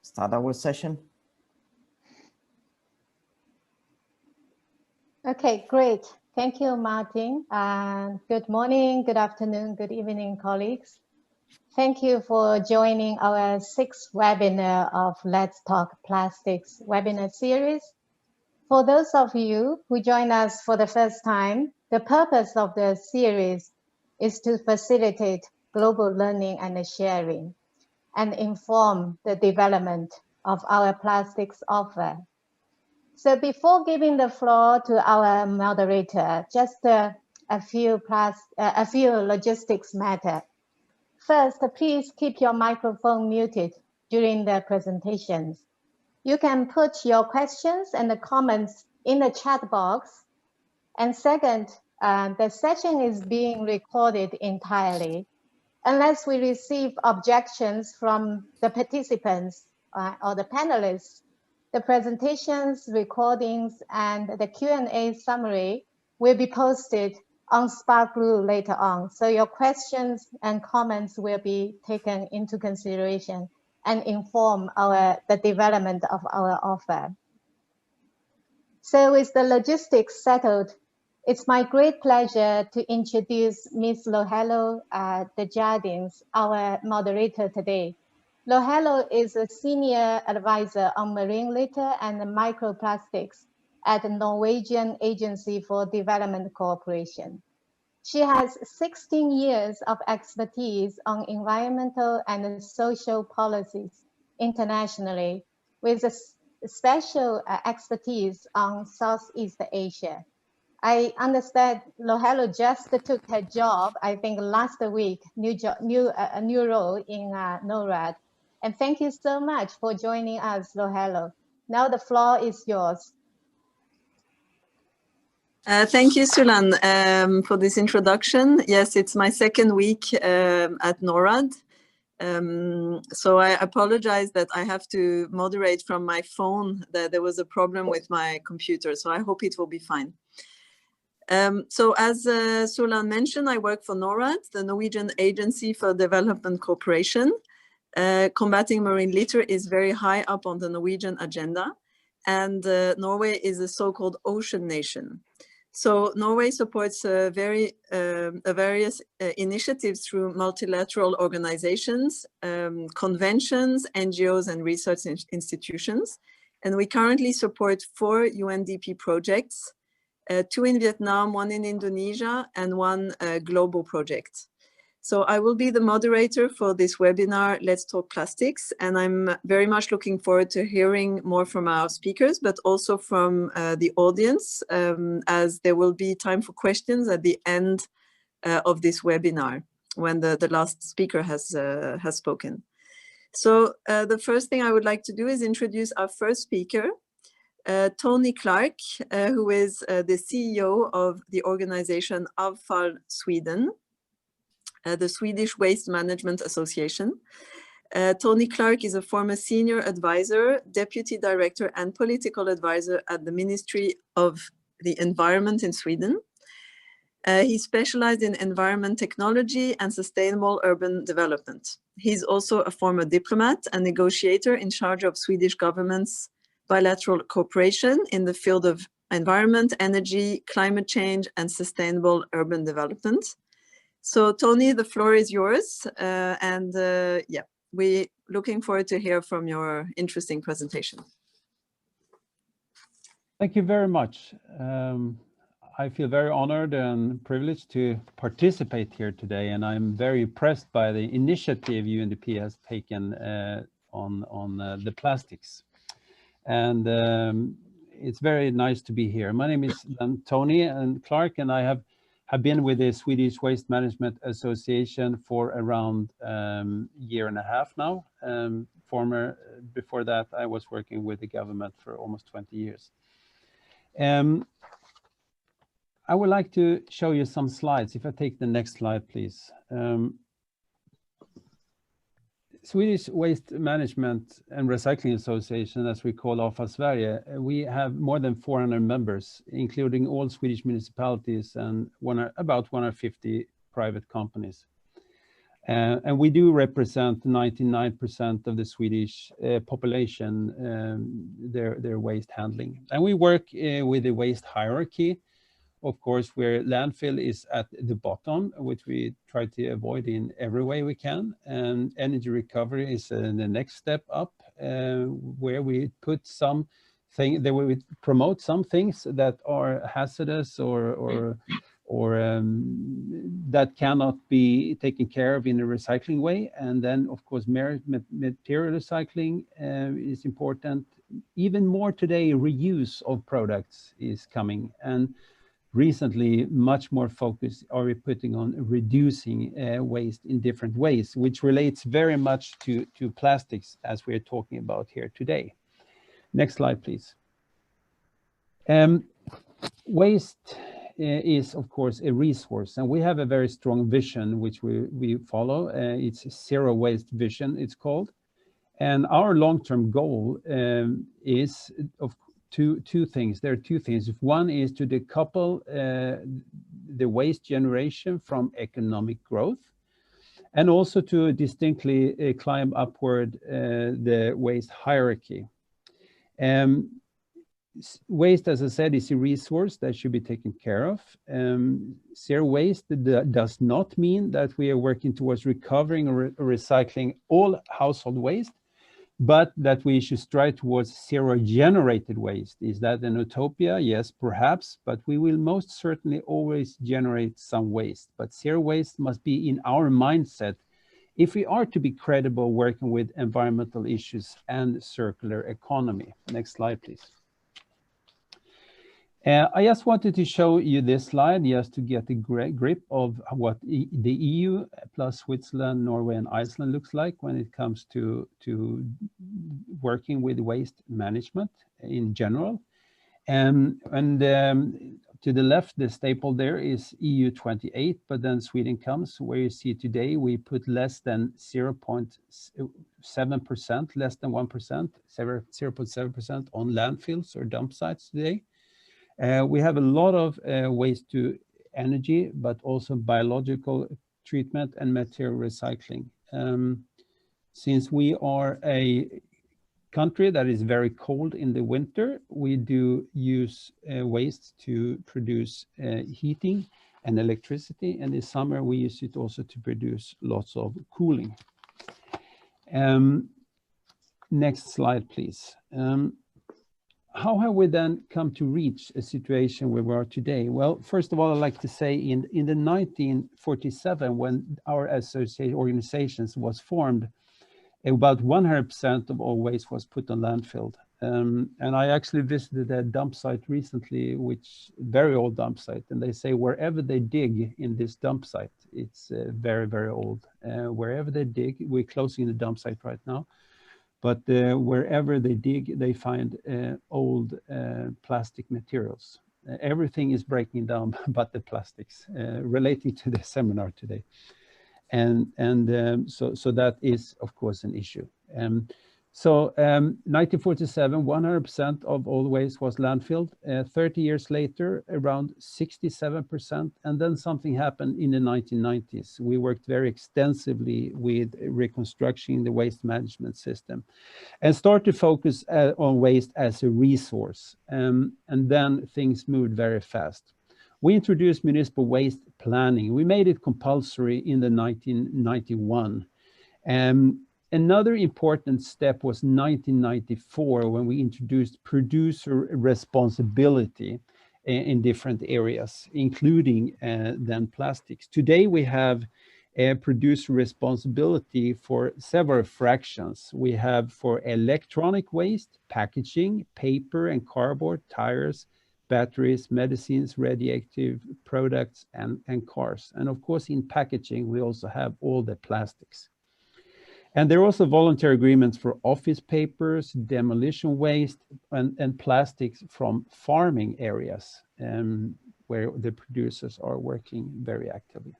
start our session. Okay, great. Thank you, Martin. And good morning, good afternoon, good evening, colleagues. Thank you for joining our 6th webinar of Let's Talk Plastics webinar series. For those of you who join us for the first time, the purpose of the series is to facilitate global learning and sharing and inform the development of our plastics offer. So before giving the floor to our moderator, just a few logistics matter. First, please keep your microphone muted during the presentations. You can put your questions and the comments in the chat box. And second, the session is being recorded entirely. Unless we receive objections from the participants or the panelists, the presentations, recordings, and the Q&A summary will be posted on SparkBlue later on. So your questions and comments will be taken into consideration and inform the development of our offer. So with the logistics settled, it's my great pleasure to introduce Ms. Lohelo Desjardins, our moderator today. Lohelo is a senior advisor on marine litter and microplastics at the Norwegian Agency for Development Cooperation. She has 16 years of expertise on environmental and social policies internationally, with a special expertise on Southeast Asia. I understand Lohelo just took her job, I think last week, a new role in NORAD. And thank you so much for joining us, Lohelo. Now the floor is yours. Thank you, Sulan, for this introduction. Yes, it's my second week at NORAD. So I apologize that I have to moderate from my phone, that there was a problem with my computer, so I hope it will be fine. So as Sulan mentioned, I work for NORAD, the Norwegian Agency for Development Cooperation. Combating marine litter is very high up on the Norwegian agenda, and Norway is a so-called ocean nation. So Norway supports various initiatives through multilateral organizations, conventions, NGOs, and research institutions. And we currently support 4 UNDP projects, 2 in Vietnam, 1 in Indonesia, and 1 global project. So I will be the moderator for this webinar, Let's Talk Plastics, and I'm very much looking forward to hearing more from our speakers, but also from the audience, as there will be time for questions at the end of this webinar, when the last speaker has spoken. So the first thing I would like to do is introduce our first speaker, Tony Clark, who is the CEO of the organization Avfall Sweden, the Swedish Waste Management Association. Tony Clark is a former senior advisor, deputy director, and political advisor at the Ministry of the Environment in Sweden. He specialized in environment technology and sustainable urban development. He's also a former diplomat and negotiator in charge of Swedish government's bilateral cooperation in the field of environment, energy, climate change, and sustainable urban development. So Tony, the floor is yours. Yeah, we're looking forward to hear from your interesting presentation. Thank you very much. I feel very honored and privileged to participate here today, and I'm very impressed by the initiative UNDP has taken on the plastics. And it's very nice to be here. My name is Tony Clark, and I have been with the Swedish Waste Management Association for around year and a half now. Before that, I was working with the government for almost 20 years. I would like to show you some slides. If I take the next slide, please. Swedish Waste Management and Recycling Association, as we call Avfall Sverige, we have more than 400 members, including all Swedish municipalities and about 150 private companies. And we do represent 99% of the Swedish population, their waste handling. And we work with the waste hierarchy, of course, where landfill is at the bottom, which we try to avoid in every way we can. And energy recovery is the next step up, where we put some thing that we promote some things that are hazardous or that cannot be taken care of in a recycling way. And then, of course, material recycling is important. Even more today, reuse of products is coming. And recently, much more focus are we putting on reducing waste in different ways, which relates very much to plastics, as we're talking about here today. Next slide, please. Waste is, of course, a resource, and we have a very strong vision, which we follow. It's zero waste vision, it's called. And our long-term goal is of two things. There are two things. One is to decouple the waste generation from economic growth, and also to distinctly climb upward the waste hierarchy. Waste, as I said, is a resource that should be taken care of. Zero waste does not mean that we are working towards recovering or recycling all household waste, but that we should strive towards zero generated waste. Is that an utopia? Yes, perhaps, but we will most certainly always generate some waste. But zero waste must be in our mindset if we are to be credible working with environmental issues and circular economy. Next slide, please. I just wanted to show you this slide just to get a grip of what the EU plus Switzerland, Norway, and Iceland looks like when it comes to working with waste management in general. And to the left, the staple there is EU 28, but then Sweden comes, where you see today we put less than 0.7%, less than 1%, 0.7% on landfills or dump sites today. We have a lot of waste to energy, but also biological treatment and material recycling. Since we are a country that is very cold in the winter, we do use waste to produce heating and electricity. And this summer, we use it also to produce lots of cooling. Next slide, please. How have we then come to reach a situation where we are today? Well, first of all, I'd like to say in the 1947, when our associate organizations was formed, about 100% of all waste was put on landfill. And I actually visited a dump site recently, which very old dump site, and they say wherever they dig in this dump site, it's very, very old. Wherever they dig, we're closing the dump site right now. But wherever they dig, they find old plastic materials. Everything is breaking down but the plastics, relating to the seminar today. And so that is, of course, an issue. 1947, 100% of all waste was landfilled. 30 years later, around 67%. And then something happened in the 1990s. We worked very extensively with reconstructing the waste management system and started to focus on waste as a resource. And then things moved very fast. We introduced municipal waste planning. We made it compulsory in the 1991. Another important step was 1994, when we introduced producer responsibility in different areas, including then plastics. Today, we have a producer responsibility for several fractions. We have for electronic waste, packaging, paper and cardboard, tires, batteries, medicines, radioactive products, and cars. And of course, in packaging, we also have all the plastics. And there are also voluntary agreements for office papers, demolition waste, and plastics from farming areas, where the producers are working very actively.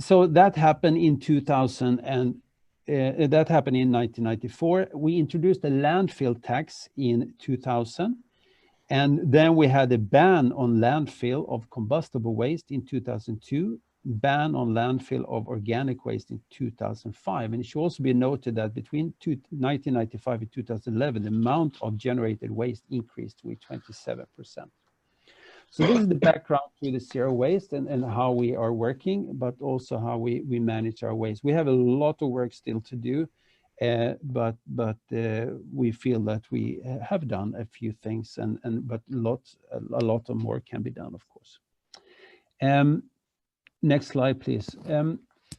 So that happened in 2000, and that happened in 1994. We introduced a landfill tax in 2000. And then we had a ban on landfill of combustible waste in 2002. ban on landfill of organic waste in 2005. And it should also be noted that between 1995 and 2011, the amount of generated waste increased with 27%. So this is the background to the zero waste and how we are working, but also how we manage our waste. We have a lot of work still to do, but we feel that we have done a few things, but a lot of more can be done, of course. Next slide, please.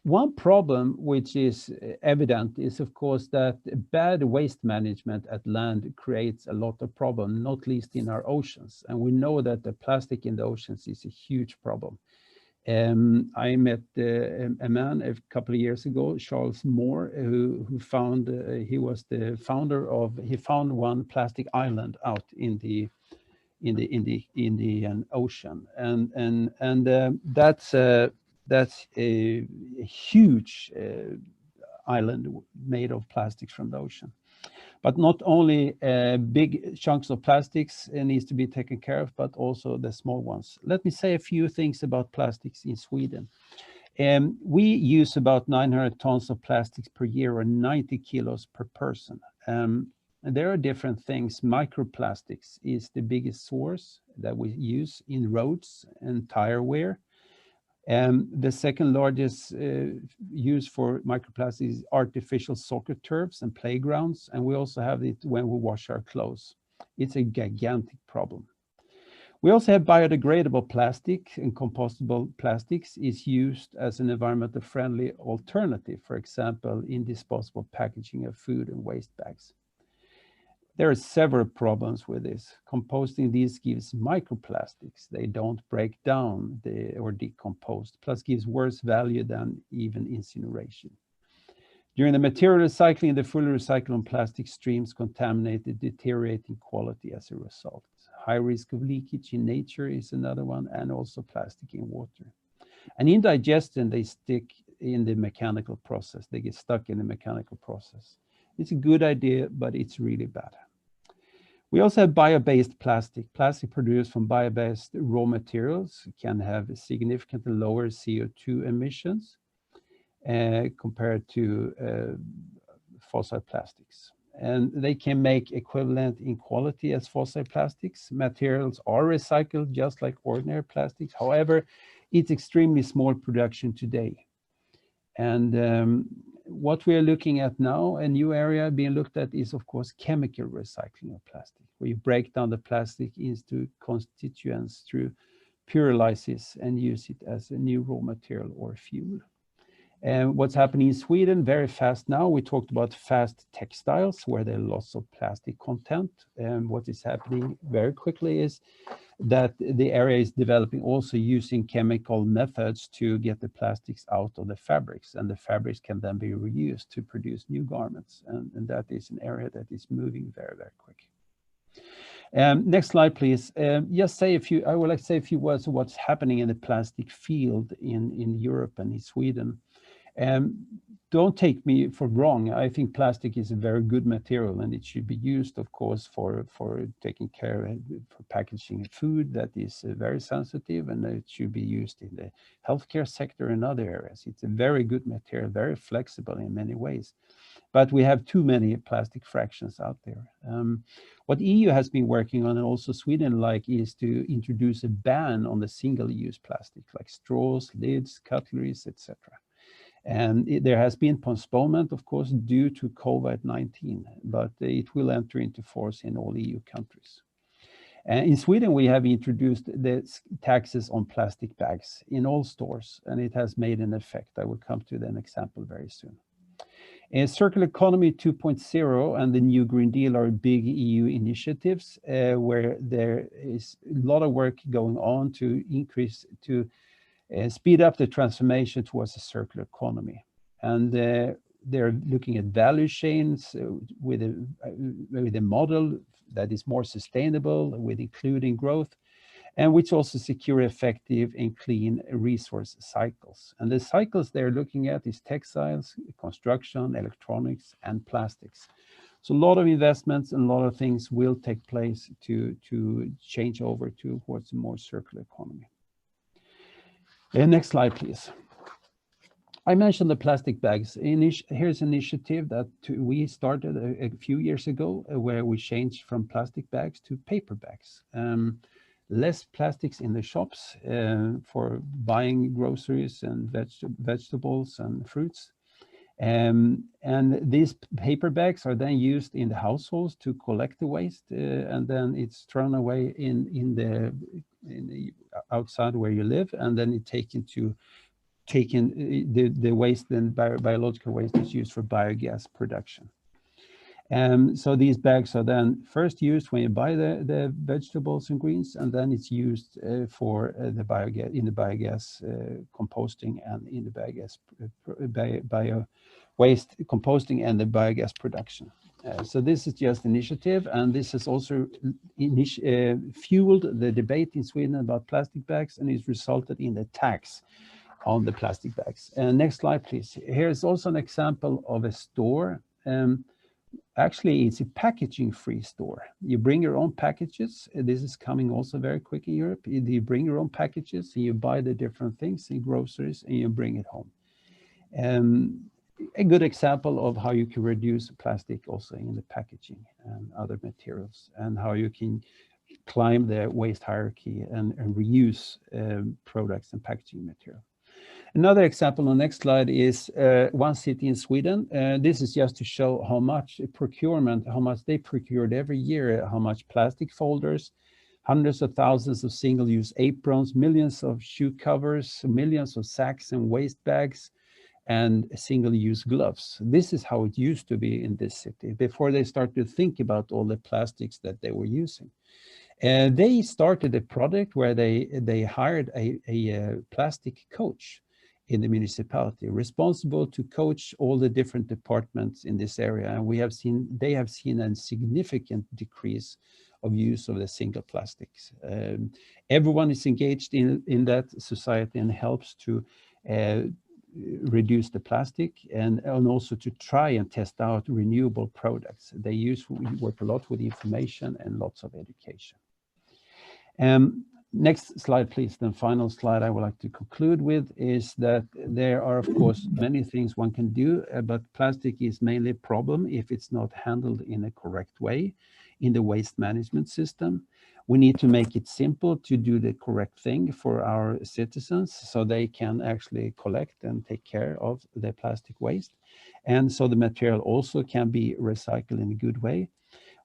One problem which is evident is, of course, that bad waste management at land creates a lot of problems, not least in our oceans. And we know that the plastic in the oceans is a huge problem. I met a man a couple of years ago, Charles Moore, who found, he was the founder of, he found one plastic island out in the Indian Ocean, and that's a huge island made of plastics from the ocean. But not only big chunks of plastics needs to be taken care of, but also the small ones. Let me say a few things about plastics in Sweden. We use about 900 tons of plastics per year, or 90 kilos per person. There are different things. Microplastics is the biggest source that we use in roads and tire wear. The second largest use for microplastics is artificial soccer turfs and playgrounds. And we also have it when we wash our clothes. It's a gigantic problem. We also have biodegradable plastic, and compostable plastics is used as an environmentally friendly alternative, for example, in disposable packaging of food and waste bags. There are several problems with this. Composting these gives microplastics. They don't break down or decompose, plus gives worse value than even incineration. During the material recycling, the fully recyclable plastic streams contaminated, deteriorating quality as a result. High risk of leakage in nature is another one, and also plastic in water. And in digestion, they stick in the mechanical process. They get stuck in the mechanical process. It's a good idea, but it's really bad. We also have bio-based plastic. Plastic produced from bio-based raw materials can have significantly lower CO2 emissions compared to fossil plastics. And they can make equivalent in quality as fossil plastics. Materials are recycled just like ordinary plastics. However, it's extremely small production today. And what we are looking at now, a new area being looked at, is of course chemical recycling of plastic, where you break down the plastic into constituents through pyrolysis and use it as a new raw material or fuel. And what's happening in Sweden very fast now, we talked about fast textiles where there are lots of plastic content. And what is happening very quickly is that the area is developing also using chemical methods to get the plastics out of the fabrics, and the fabrics can then be reused to produce new garments. And that is an area that is moving very, very quick. Next slide, please. Just say a few, I would like to say a few words of what's happening in the plastic field in Europe and in Sweden. Don't take me for wrong. I think plastic is a very good material, and it should be used, of course, for taking care of, for packaging food that is very sensitive, and it should be used in the healthcare sector and other areas. It's a very good material, very flexible in many ways. But we have too many plastic fractions out there. What EU has been working on, and also Sweden is to introduce a ban on the single-use plastic, like straws, lids, cutleries, etc. And there has been postponement, of course, due to COVID-19, but it will enter into force in all EU countries. In Sweden, we have introduced the taxes on plastic bags in all stores, and it has made an effect. I will come to an example very soon. Circular Economy 2.0 and the New Green Deal are big EU initiatives where there is a lot of work going on to speed up the transformation towards a circular economy. And they're looking at value chains with a model that is more sustainable, with including growth, and which also secure effective and clean resource cycles. And the cycles they're looking at is textiles, construction, electronics, and plastics. So a lot of investments and a lot of things will take place to change over towards a more circular economy. Next slide, please. I mentioned the plastic bags. Here's an initiative that we started a few years ago where we changed from plastic bags to paper bags. Less plastics in the shops for buying groceries and vegetables and fruits. And these paper bags are then used in the households to collect the waste, and then it's thrown away in the outside where you live, and then it's taken the waste, then biological waste is used for biogas production. So these bags are then first used when you buy the vegetables and greens, and then it's used for the biogas composting and in the biogas bio waste composting and the biogas production. So this is just initiative, and this has also fueled the debate in Sweden about plastic bags, and it's resulted in the tax on the plastic bags. Next slide, please. Here's also an example of a store. Actually, it's a packaging-free store. You bring your own packages. This is coming also very quick in Europe. You bring your own packages, and you buy the different things in groceries, and you bring it home. A good example of how you can reduce plastic also in the packaging and other materials, and how you can climb the waste hierarchy and reuse products and packaging material. Another example on the next slide is one city in Sweden. This is just to show how much procurement, how much they procured every year, how much plastic folders, hundreds of thousands of single-use aprons, millions of shoe covers, millions of sacks and waste bags, and single-use gloves. This is how it used to be in this city before they started to think about all the plastics that they were using. They started a project where they hired a plastic coach in the municipality, responsible to coach all the different departments in this area. And they have seen a significant decrease of use of the single plastics. Everyone is engaged in that society and helps to reduce the plastic and also to try and test out renewable products. They work a lot with information and lots of education. Next slide, please. The final slide I would like to conclude with is that there are, of course, many things one can do, but plastic is mainly a problem if it's not handled in a correct way in the waste management system. We need to make it simple to do the correct thing for our citizens so they can actually collect and take care of the plastic waste. And so the material also can be recycled in a good way.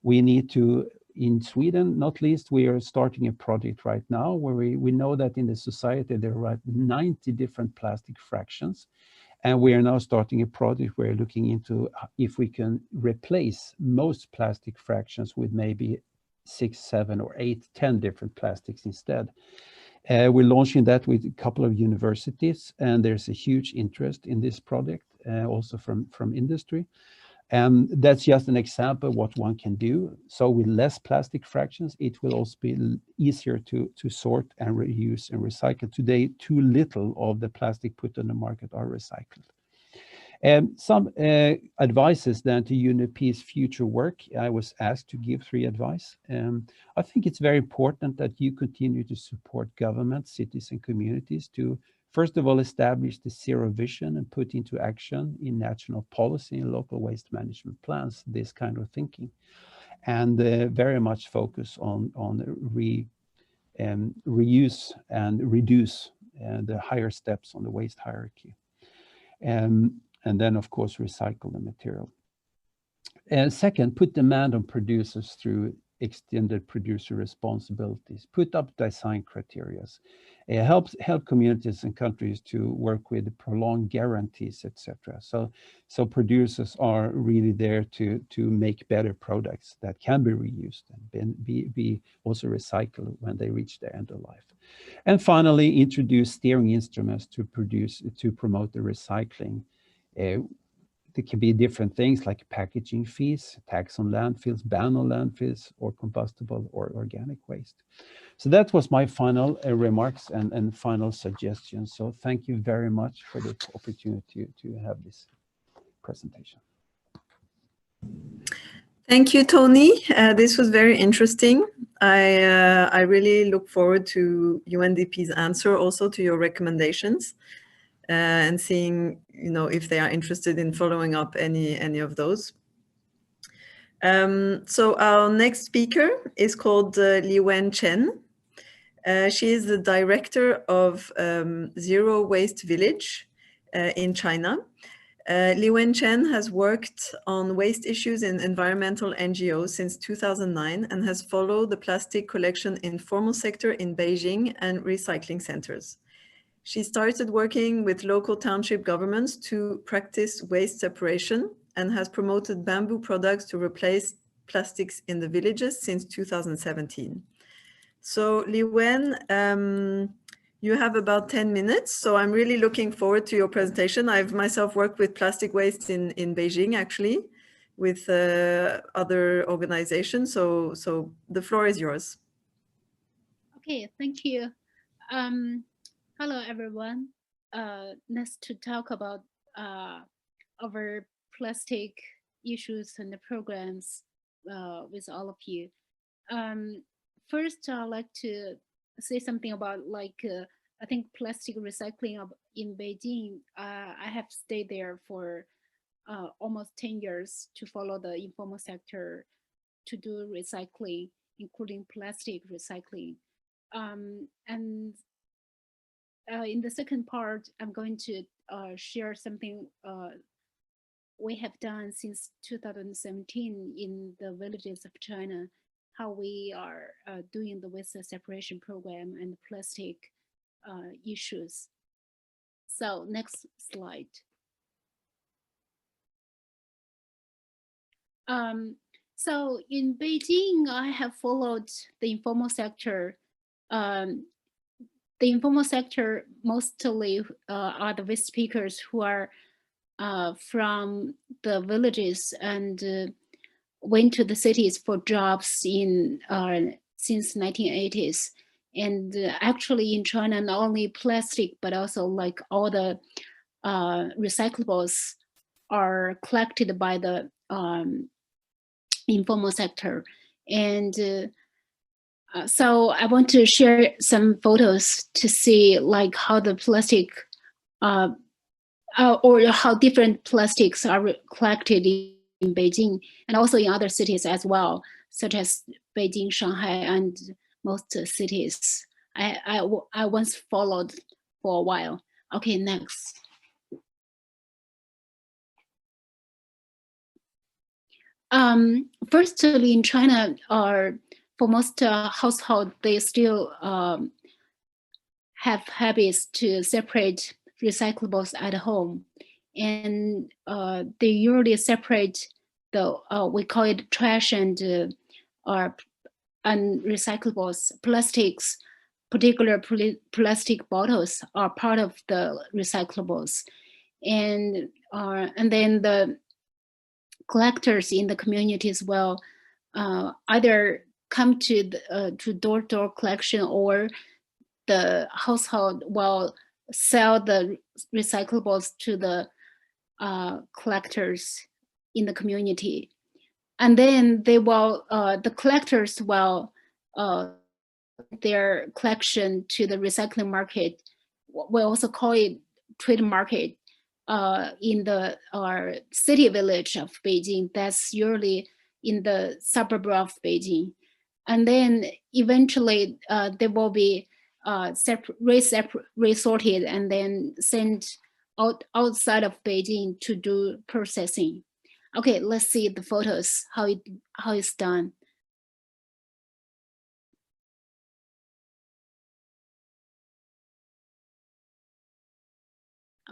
We need to, in Sweden, not least, we are starting a project right now where we know that in the society there are 90 different plastic fractions. And we are now starting a project where we're looking into if we can replace most plastic fractions with maybe 6, 7, or 8, 10 different plastics instead. We're launching that with a couple of universities, and there's a huge interest in this project, also from industry. That's just an example of what one can do. So with less plastic fractions, it will also be easier to sort and reuse and recycle. Today, too little of the plastic put on the market are recycled. Some advices then to UNDP's future work. I was asked to give 3 advice. I think it's very important that you continue to support government, cities, and communities to, first of all, establish the zero vision and put into action in national policy and local waste management plans this kind of thinking, and very much focus on reuse and reduce the higher steps on the waste hierarchy. And then, of course, recycle the material. Second, put demand on producers through extended producer responsibilities. Put up design criteria. Help communities and countries to work with prolonged guarantees, etc. So producers are really there to make better products that can be reused and be also recycled when they reach their end of life. And finally, introduce steering instruments to promote the recycling. There can be different things like packaging fees, tax on landfills, ban on landfills, or combustible or organic waste. So that was my final remarks and final suggestions. So thank you very much for the opportunity to have this presentation. Thank you, Tony. This was very interesting. I really look forward to UNDP's answer also to your recommendations and seeing, if they are interested in following up any of those. So our next speaker is called Liwen Chen. She is the director of Zero Waste Village in China. Liwen Chen has worked on waste issues in environmental NGOs since 2009 and has followed the plastic collection informal sector in Beijing and recycling centers. She started working with local township governments to practice waste separation and has promoted bamboo products to replace plastics in the villages since 2017. So Liwen, you have about 10 minutes, so I'm really looking forward to your presentation. I've myself worked with plastic waste in Beijing, actually, with other organizations. So the floor is yours. Okay, thank you. Hello, everyone. Nice to talk about our plastic issues and the programs with all of you. First, I'd like to say something about I think plastic recycling in Beijing. I have stayed there for almost 10 years to follow the informal sector to do recycling, including plastic recycling. And in the second part, I'm going to share something we have done since 2017 in the villages of China, how we are doing the waste separation program and plastic issues. So next slide. So in Beijing, I have followed the informal sector. The informal sector mostly are the waste pickers who are from the villages and went to the cities for jobs in since 1980s. And actually in China, not only plastic, but also like all the recyclables are collected by the informal sector. And so I want to share some photos to see like how the plastic or how different plastics are collected in Beijing and also in other cities as well, such as Beijing, Shanghai, and most cities. I once followed for a while. Okay, next. Firstly, in China, for most households, they still have habits to separate recyclables at home, and they usually separate the we call it trash and recyclables. Plastics, particular plastic bottles, are part of the recyclables, and then the collectors in the communities will either come to door-to-door collection, or the household will sell the recyclables to the collectors in the community. And then they will, the collectors will their collection to the recycling market. We also call it trade market in the city village of Beijing. That's usually in the suburb of Beijing. And then eventually they will be resorted and then sent outside of Beijing to do processing. Okay, let's see the photos, how it's done.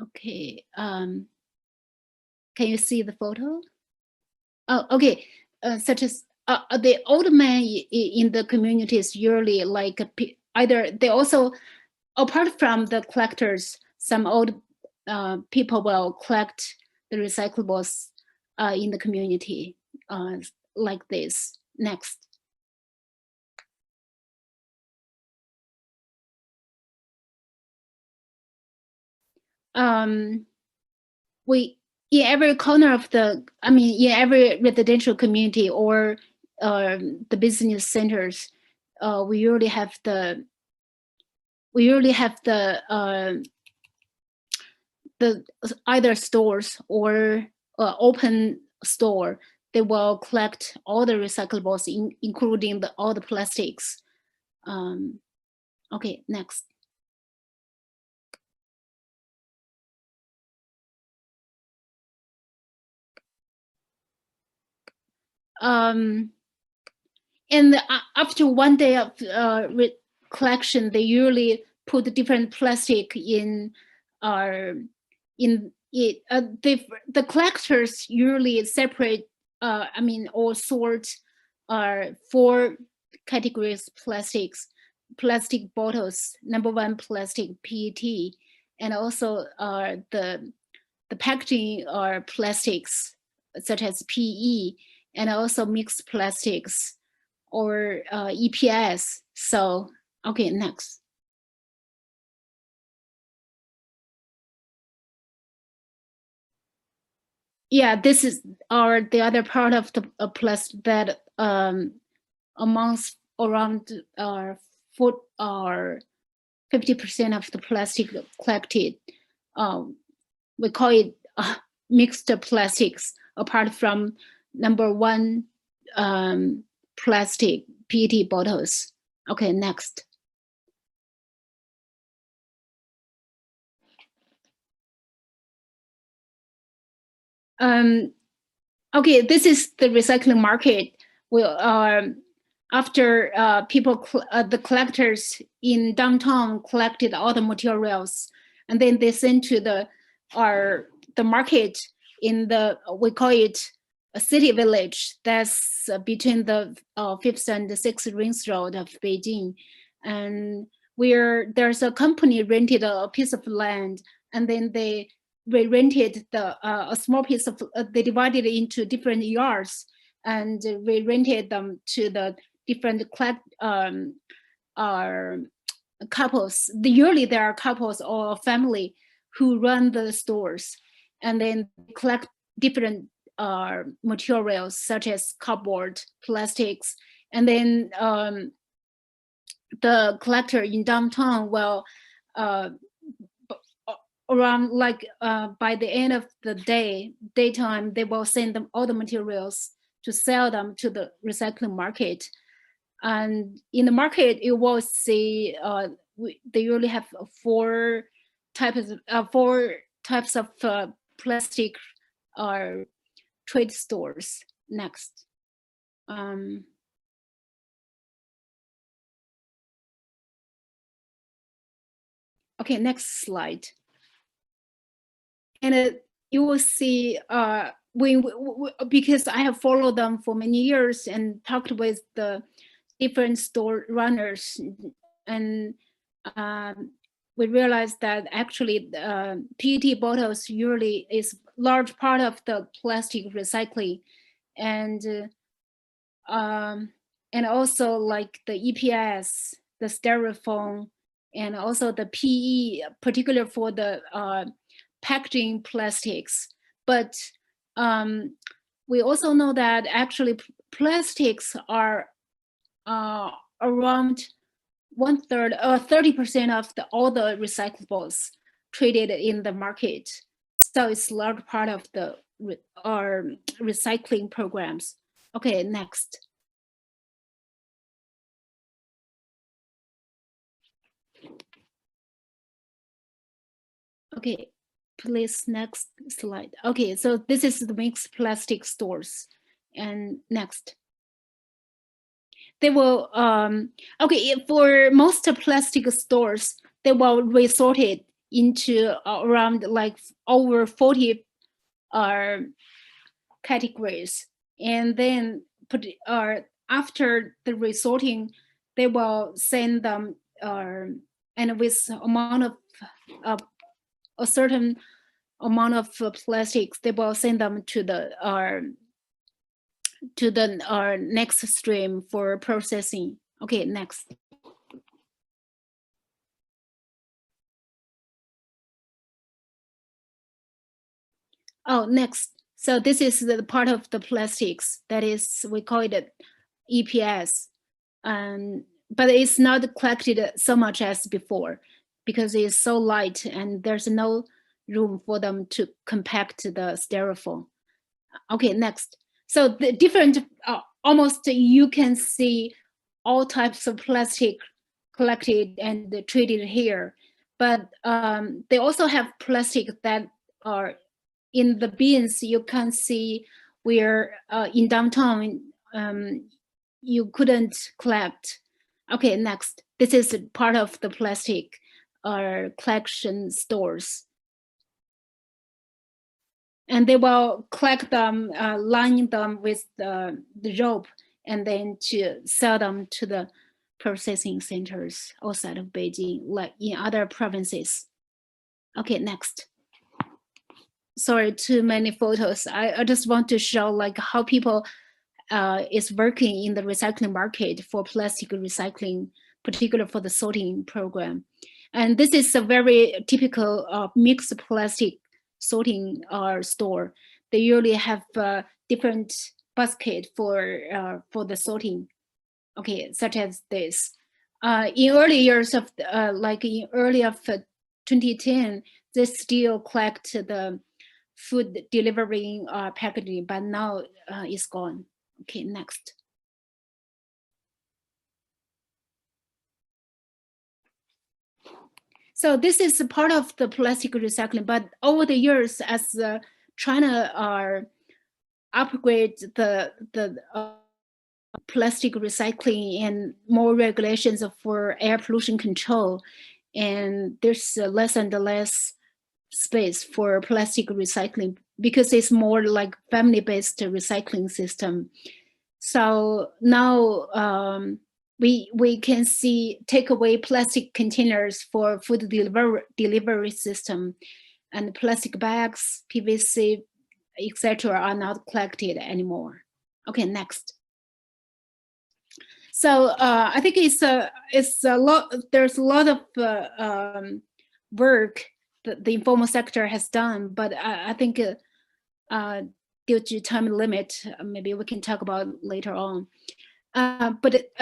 Okay, can you see the photo? Oh, okay, such as the old man in the community is usually like either they also, apart from the collectors, some old people will collect the recyclables in the community like this. Next. In every corner of in every residential community or the business centers, we usually have the either stores or open store. They will collect all the recyclables, including all the plastics. Okay, next. And after 1 day of collection, they usually put different plastic in it. The collectors usually separate, or sort 4 categories plastic bottles. Number 1, plastic PET, and also the packaging are plastics such as PE, and also mixed plastics or EPS. So, okay, next. Yeah, this is the other part of the plastic that amounts around 50% of the plastic collected. We call it mixed plastics, apart from number 1 plastic PET bottles. Okay, next. Okay, this is the recycling market. After the collectors in downtown collected all the materials, and then they sent to the market in we call it a city village. That's between the 5th and the 6th Rings Road of Beijing, and there's a company rented a piece of land, and then they rented a small piece of. They divided it into different yards, and we rented them to the different couples. Usually there are couples or a family who run the stores, and then collect different materials such as cardboard, plastics, and then the collector in downtown will around by the end of the daytime, they will send them all the materials to sell them to the recycling market. And in the market, you will see they usually have 4 types of plastic trade stores. Next. Okay, next slide. And you will see because I have followed them for many years and talked with the different store runners, and we realized that actually PET bottles usually is large part of the plastic recycling, and also like the EPS, the styrofoam, and also the PE, particularly for the packaging plastics. But we also know that actually plastics are around 1/3 or 30% of all the recyclables traded in the market. So it's a large part of our recycling programs. Okay, next. Okay, please, next slide. Okay, so this is the mixed plastic stores. And next. They will, okay, for most plastic stores, they will resort it into around like over 40 categories. And then after the resorting, they will send them, and with amount of a certain amount of plastics, they will send them to the next stream for processing. Okay, next. Oh, next. So this is the part of the plastics that is, we call it EPS. And but it's not collected so much as before because it's so light and there's no room for them to compact the styrofoam. Okay, next. So the different, almost you can see all types of plastic collected and treated here, but they also have plastic that are in the bins. You can see where in downtown you couldn't collect. Okay, next. This is part of the plastic collection stores. And they will collect them, line them with the rope, and then to sell them to the processing centers outside of Beijing, like in other provinces. Okay, next. Sorry, too many photos. I just want to show like how people is working in the recycling market for plastic recycling, particularly for the sorting program. And this is a very typical mixed plastic sorting store. They usually have different basket for the sorting. Okay, such as this. In early years of like in early of 2010, they still collect the food delivery packaging, but now it's gone. Okay, next. So this is a part of the plastic recycling, but over the years, as China upgrade the plastic recycling and more regulations for air pollution control, and there's less and less space for plastic recycling because it's more like family-based recycling system. So now we can see take away plastic containers for food delivery system, and plastic bags, PVC, etc. are not collected anymore. Okay, next. So I think it's a lot. There's a lot of work that the informal sector has done, but I think due to time limit, maybe we can talk about later on. But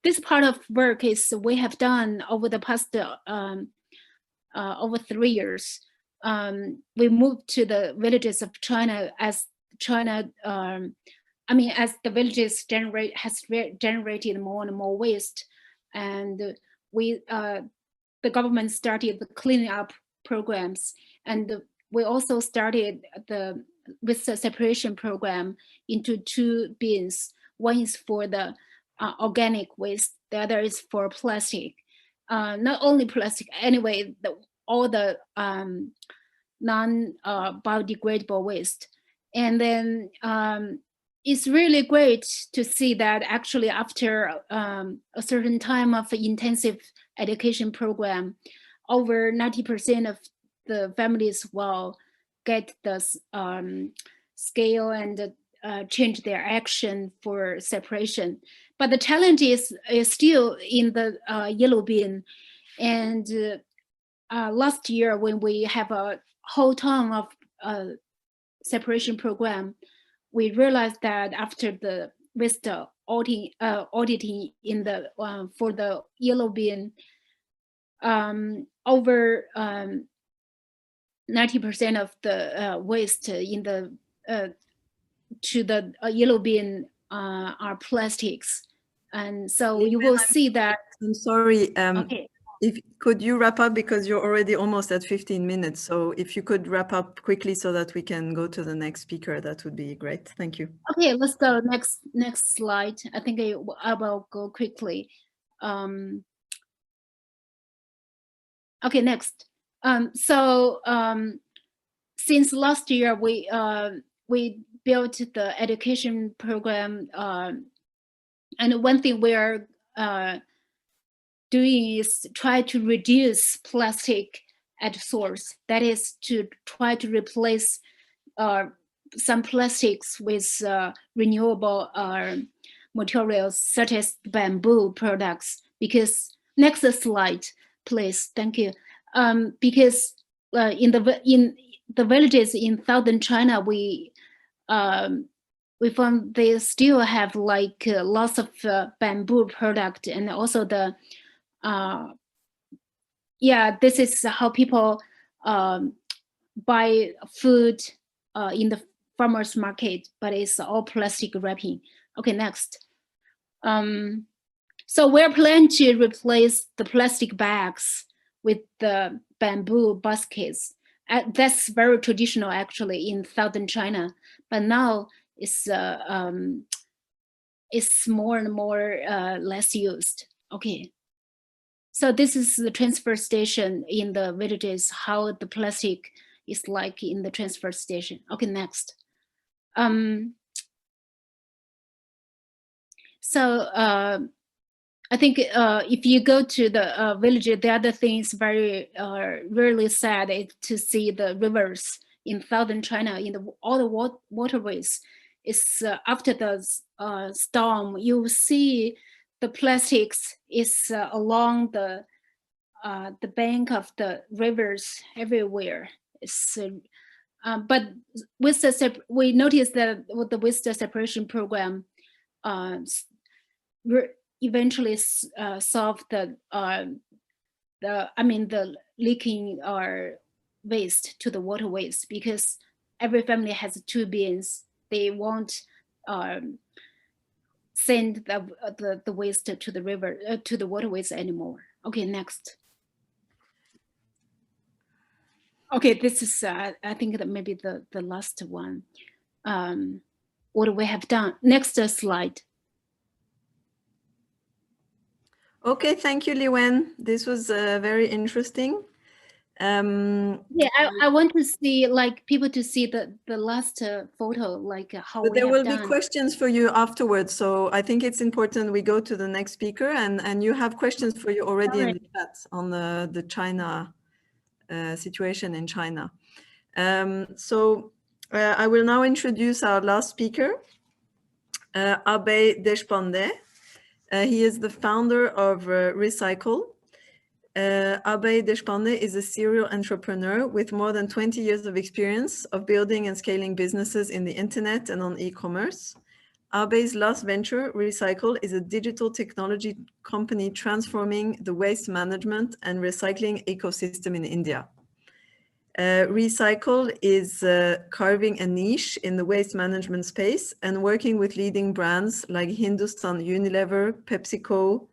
this part of work is we have done over the past over 3 years. We moved to the villages of China as China. As the villages generated more and more waste, and the government started the cleaning up programs, and we also started with the separation program into 2 bins. One is for the organic waste, the other is for plastic. Not only plastic, anyway, all the non-biodegradable waste. And then it's really great to see that actually after a certain time of intensive education program, over 90% of the families will get the scale and change their action for separation. But the challenge is still in the yellow bin. And last year, when we have a whole ton of separation program, we realized that after the Vista auditing in the for the yellow bin, over 90% of the waste in the to the yellow bin are plastics, and so you will see that. I'm sorry. Okay. Could you wrap up, because you're already almost at 15 minutes. So if you could wrap up quickly so that we can go to the next speaker, that would be great. Thank you. Okay, let's go next slide. I think I will go quickly. Okay, next. Since last year, we built the education program, and one thing we are doing is try to reduce plastic at source. That is to try to replace some plastics with renewable materials such as bamboo products. Because next slide, please. Thank you. Because in the villages in southern China, we we found they still have like lots of bamboo product, and also the yeah, this is how people buy food in the farmers market, but it's all plastic wrapping. Okay, next. So we're planning to replace the plastic bags with the bamboo baskets. That's very traditional actually in southern China, but now it's more and more less used. Okay. So this is the transfer station in the villages, how the plastic is like in the transfer station. Okay, next. I think if you go to the village, the other thing is very really sad is to see the rivers in southern China, in all the waterways. It's after the storm, you see the plastics is along the bank of the rivers everywhere. It's, but with the we noticed that with the separation program, eventually solve the leaking waste to the waterways, because every family has 2 bins. They won't send the waste to the river to the waterways anymore. Okay, next. Okay, this is I think that maybe the last one. What we have done. Next slide. Okay, thank you, Liwen. This was very interesting. Yeah, I want to see like people to see the last photo, like how but we there have will done. be questions for you afterwards, so I think it's important we go to the next speaker, and you have questions for you already in the chat on the China situation in China. I will now introduce our last speaker, Abhay Deshpande. He is the founder of Recycle. Abhay Deshpande is a serial entrepreneur with more than 20 years of experience of building and scaling businesses in the internet and on e-commerce. Abhay's last venture, Recycle, is a digital technology company transforming the waste management and recycling ecosystem in India. Recycle is carving a niche in the waste management space and working with leading brands like Hindustan Unilever, PepsiCo,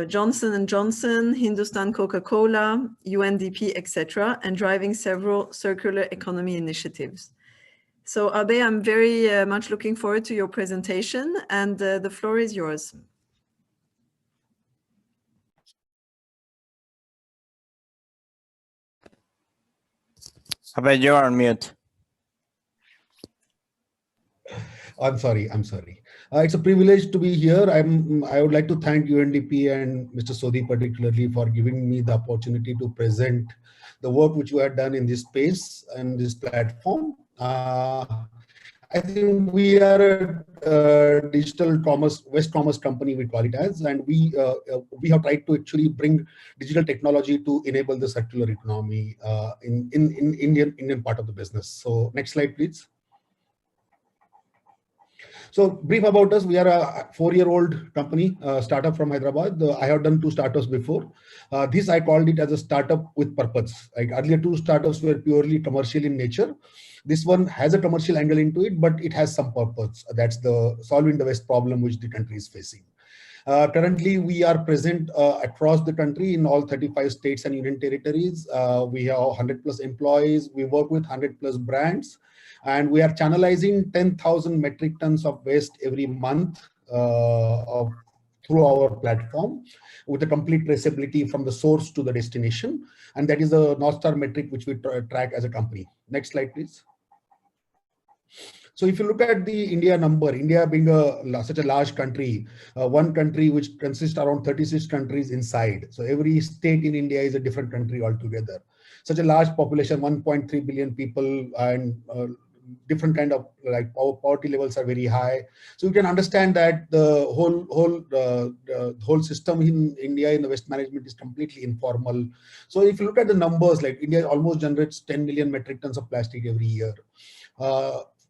Johnson & Johnson, Hindustan Coca-Cola, UNDP, etc., and driving several circular economy initiatives. So Abhay, I'm very much looking forward to your presentation, and the floor is yours. Abhay, you're on mute. I'm sorry. It's a privilege to be here. I would like to thank UNDP and Mr. Sodhi particularly for giving me the opportunity to present the work which we have done in this space and this platform. I think we are a digital commerce, West commerce company, we call it as, and we have tried to actually bring digital technology to enable the circular economy in Indian part of the business. So next slide, please. So brief about us, we are a 4-year-old company, startup from Hyderabad. I have done 2 startups before. This I called it as a startup with purpose. Like earlier 2 startups were purely commercial in nature. This one has a commercial angle into it, but it has some purpose. That's the solving the waste problem which the country is facing. Currently, we are present across the country in all 35 states and union territories. We have 100+ employees. We work with 100+ brands. And we are channelizing 10,000 metric tons of waste every month through our platform with a complete traceability from the source to the destination. And that is the North Star metric which we track as a company. Next slide, please. So if you look at the India number, India being such a large country, one country which consists around 36 countries inside. So every state in India is a different country altogether. Such a large population, 1.3 billion people, and different kind of like poverty levels are very high. So you can understand that the whole system in India in the waste management is completely informal. So if you look at the numbers, like India almost generates 10 million metric tons of plastic every year.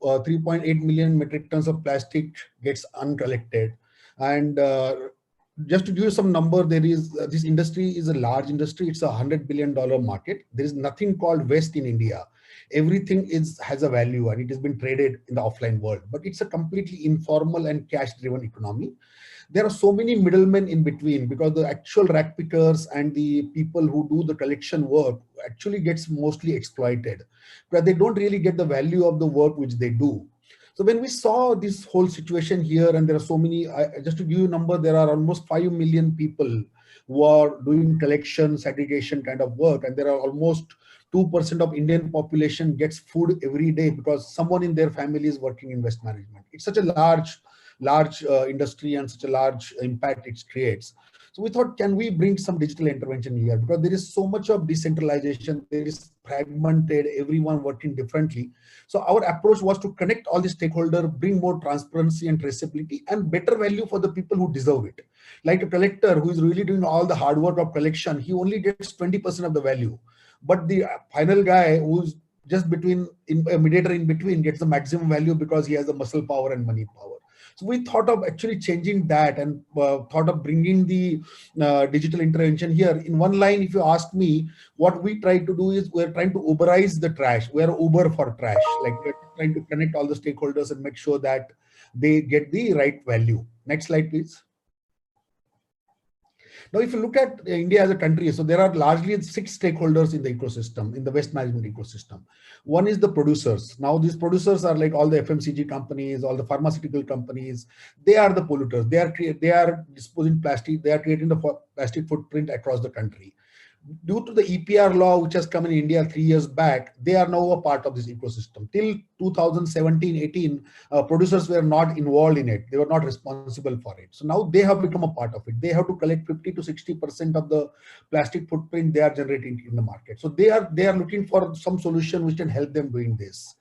3.8 million metric tons of plastic gets uncollected. And just to give you some number, there is this industry is a large industry. It's $100 billion market. There is nothing called waste in India. Everything has a value and it has been traded in the offline world, but it's a completely informal and cash driven economy. There are so many middlemen in between because the actual rack pickers and the people who do the collection work actually gets mostly exploited, but they don't really get the value of the work which they do. So when we saw this whole situation here, and there are so many, just to give you a number, there are almost 5 million people who are doing collection, segregation kind of work, and there are almost 2% of Indian population gets food every day because someone in their family is working in waste management. It's such a large industry and such a large impact it creates. So we thought, can we bring some digital intervention here? Because there is so much of decentralization, there is fragmented, everyone working differently. So our approach was to connect all the stakeholders, bring more transparency and traceability and better value for the people who deserve it. Like a collector who is really doing all the hard work of collection, he only gets 20% of the value. But the final guy who's just a mediator in between gets the maximum value because he has the muscle power and money power. So we thought of actually changing that and thought of bringing the digital intervention here. In one line, if you ask me, what we try to do is we're trying to Uberize the trash. We're Uber for trash. Like we're trying to connect all the stakeholders and make sure that they get the right value. Next slide, please. Now, if you look at India as a country, so there are largely 6 stakeholders in the ecosystem, in the waste management ecosystem. One is the producers. Now, these producers are like all the FMCG companies, all the pharmaceutical companies. They are the polluters. They are disposing plastic. They are creating the plastic footprint across the country. Due to the EPR law, which has come in India 3 years back, they are now a part of this ecosystem. Till 2017-18, producers were not involved in it. They were not responsible for it. So now they have become a part of it. They have to collect 50 to 60% of the plastic footprint they are generating in the market. So they are looking for some solution which can help them doing this.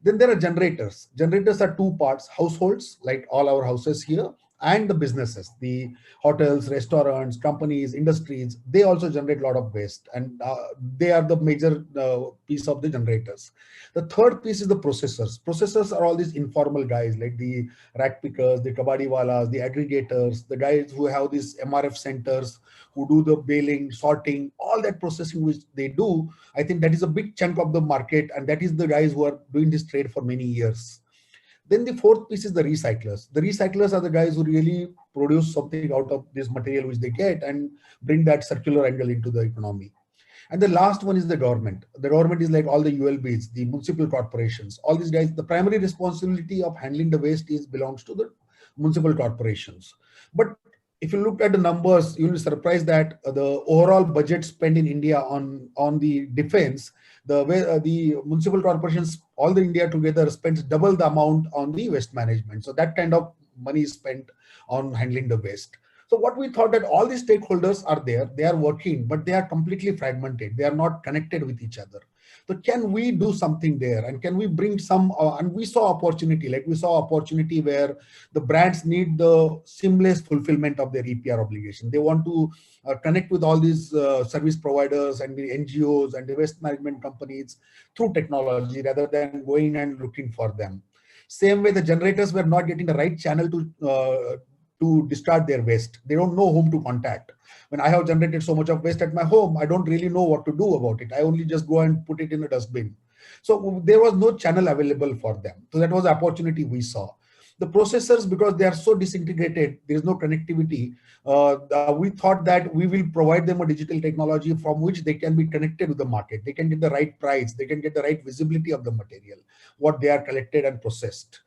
Then there are generators. Generators are 2 parts: households, like all our houses here, and the businesses, the hotels, restaurants, companies, industries. They also generate a lot of waste, and they are the major piece of the generators. The third piece is the processors. Processors are all these informal guys like the rack pickers, the kabadiwalas, the aggregators, the guys who have these MRF centers, who do the baling, sorting, all that processing which they do. I think that is a big chunk of the market, and that is the guys who are doing this trade for many years. Then the fourth piece is the recyclers. The recyclers are the guys who really produce something out of this material which they get and bring that circular angle into the economy. And the last one is the government. The government is like all the ULBs, the municipal corporations, all these guys. The primary responsibility of handling the waste belongs to the municipal corporations. But if you look at the numbers, you'll be surprised that the overall budget spent in India on the defense, the municipal corporations, all the India together spends double the amount on the waste management. So that kind of money is spent on handling the waste. So what we thought, that all these stakeholders are there, they are working, but they are completely fragmented. They are not connected with each other. So can we do something there? And can we bring some, and we saw opportunity, like we saw opportunity where the brands need the seamless fulfillment of their EPR obligation. They want to connect with all these service providers and the NGOs and the waste management companies through technology rather than going and looking for them. Same way, the generators were not getting the right channel to discard their waste. They don't know whom to contact. When I have generated so much of waste at my home, I don't really know what to do about it. I only just go and put it in a dustbin. So there was no channel available for them. So that was the opportunity we saw. The processors, because they are so disintegrated, there is no connectivity. We thought that we will provide them a digital technology from which they can be connected with the market. They can get the right price. They can get the right visibility of the material, what they are collected and processed.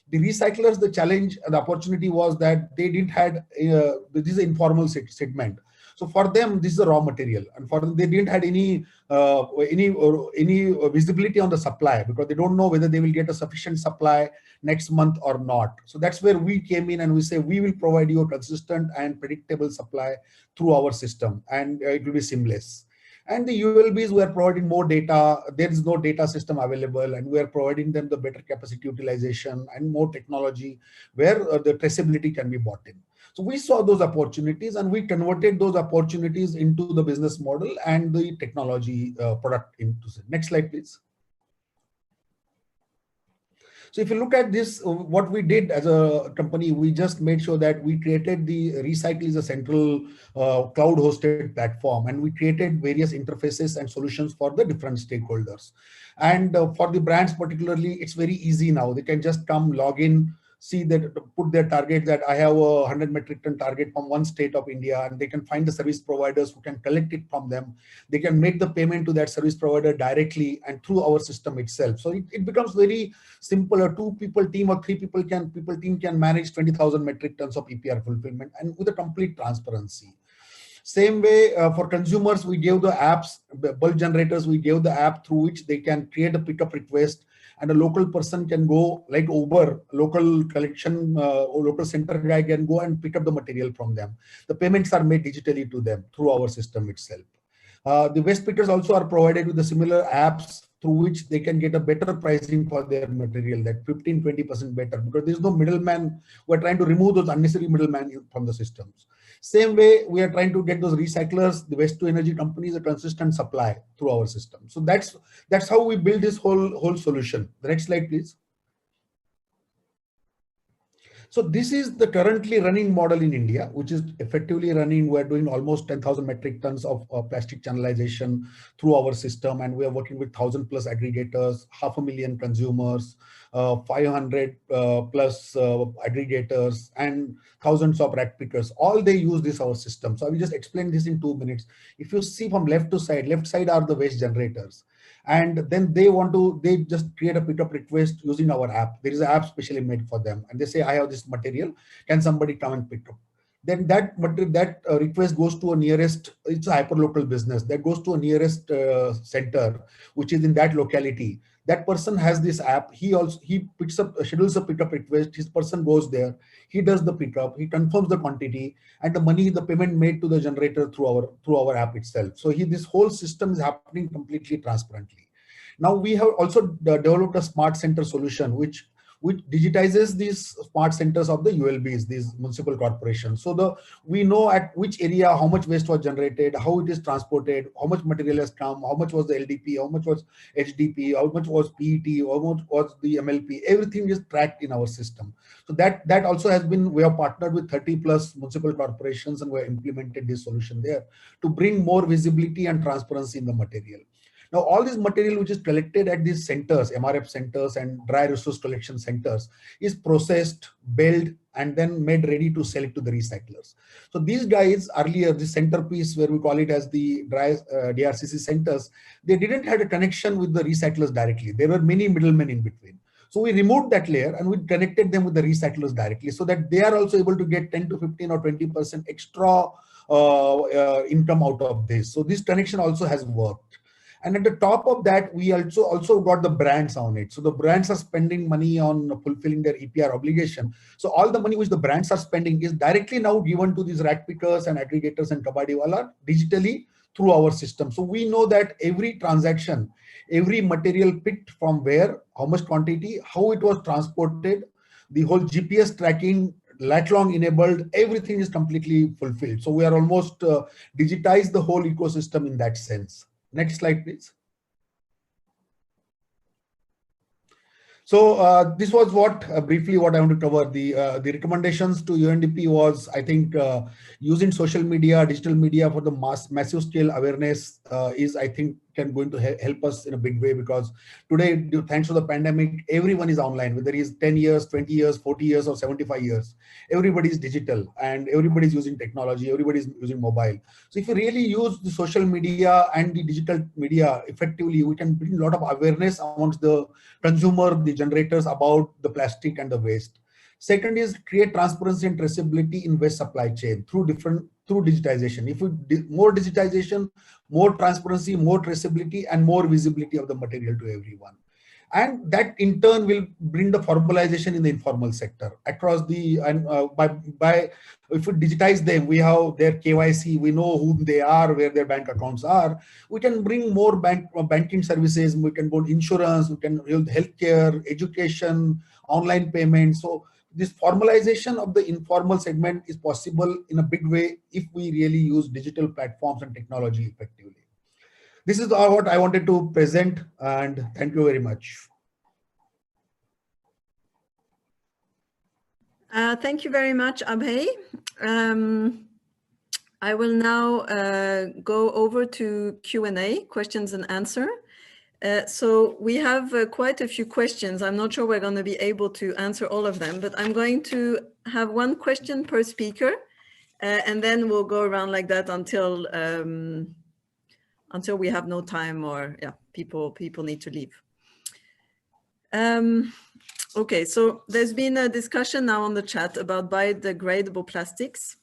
The recyclers, the challenge and the opportunity was that they didn't had this is an informal segment. So for them, this is a raw material, and for them, they didn't had any visibility on the supply because they don't know whether they will get a sufficient supply next month or not. So that's where we came in and we say we will provide you a consistent and predictable supply through our system, and it will be seamless. And the ULBs, we are providing more data. There is no data system available, and we are providing them the better capacity utilization and more technology where the traceability can be brought in. So we saw those opportunities and we converted those opportunities into the business model and the technology product into it. Next slide, please. So if you look at this, what we did as a company, we just made sure that we created the Recycle is a central cloud hosted platform, and we created various interfaces and solutions for the different stakeholders. And for the brands particularly, it's very easy now. They can just come, log in, see that, put their target that I have a 100 metric ton target from one state of India, and they can find the service providers who can collect it from them. They can make the payment to that service provider directly and through our system itself. So it becomes very simple. A 2 people team or 3 people team can manage 20,000 metric tons of EPR fulfillment, and with a complete transparency. Same way for consumers, we gave the apps, bulk generators, we gave the app through which they can create a pickup request, and a local person can go, like Uber, local collection or local center guy can go and pick up the material from them. The payments are made digitally to them through our system itself. The waste pickers also are provided with the similar apps through which they can get a better pricing for their material, that 15-20% better, because there's no middleman. We're trying to remove those unnecessary middlemen from the systems. Same way, we are trying to get those recyclers, the waste to energy companies, a consistent supply through our system. So that's how we build this whole solution. The next slide, please. So this is the currently running model in India, which is effectively running. We're doing almost 10,000 metric tons of plastic channelization through our system, and we are working with 1,000 plus aggregators, 500,000 consumers, 500 plus aggregators, and thousands of rack pickers. All they use this our system. So I will just explain this in 2 minutes. If you see from left to side, left side are the waste generators. And then they just create a pickup request using our app. There is an app specially made for them. And they say, I have this material. Can somebody come and pick up? Then that request goes to a nearest, it's a hyperlocal business, that goes to a nearest center, which is in that locality. That person has this app. He picks up, schedules a pickup request. His person goes there. He does the pickup. He confirms the quantity, and the payment made to the generator through our app itself. So this whole system is happening completely transparently. Now we have also developed a smart center solution, which digitizes these smart centers of the ULBs, these municipal corporations. So we know at which area, how much waste was generated, how it is transported, how much material has come, how much was the LDP, how much was HDP, how much was PET, how much was the MLP, everything is tracked in our system. So that also has been, we have partnered with 30 plus municipal corporations, and we have implemented this solution there to bring more visibility and transparency in the material. Now, all this material which is collected at these centers, MRF centers and dry resource collection centers, is processed, baled, and then made ready to sell it to the recyclers. So these guys earlier, the centerpiece where we call it as the dry DRCC centers, they didn't have a connection with the recyclers directly. There were many middlemen in between. So we removed that layer and we connected them with the recyclers directly, so that they are also able to get 10 to 15 or 20% extra income out of this. So this connection also has worked. And at the top of that, we also got the brands on it. So the brands are spending money on fulfilling their EPR obligation. So all the money which the brands are spending is directly now given to these rack pickers and aggregators and kabadiwala digitally through our system. So we know that every transaction, every material picked from where, how much quantity, how it was transported, the whole GPS tracking, lat-long enabled, everything is completely fulfilled. So we are almost digitized the whole ecosystem in that sense. Next slide, please. So this was briefly what I want to cover. The recommendations to UNDP was, I think, using social media, digital media for the massive scale awareness is, I think, going to help us in a big way, because today, thanks to the pandemic, everyone is online, whether he's 10 years, 20 years, 40 years, or 75 years. Everybody is digital and everybody is using technology. Everybody is using mobile. So if you really use the social media and the digital media effectively, we can bring a lot of awareness amongst the consumer, the generators about the plastic and the waste. Second is create transparency and traceability in waste supply chain through digitization. If we more digitization, more transparency, more traceability, and more visibility of the material to everyone. And that in turn will bring the formalization in the informal sector across the, and by if we digitize them, we have their KYC, we know who they are, where their bank accounts are. We can bring more banking services, we can build insurance, we can build healthcare, education, online payments. So this formalization of the informal segment is possible in a big way if we really use digital platforms and technology effectively. This is what I wanted to present, and thank you very much. Thank you very much, Abhay. I will now go over to Q&A, questions and answer. So we have quite a few questions. I'm not sure we're going to be able to answer all of them, but I'm going to have one question per speaker, and then we'll go around like that until we have no time, or yeah, people need to leave. Okay, so there's been a discussion now on the chat about biodegradable plastics.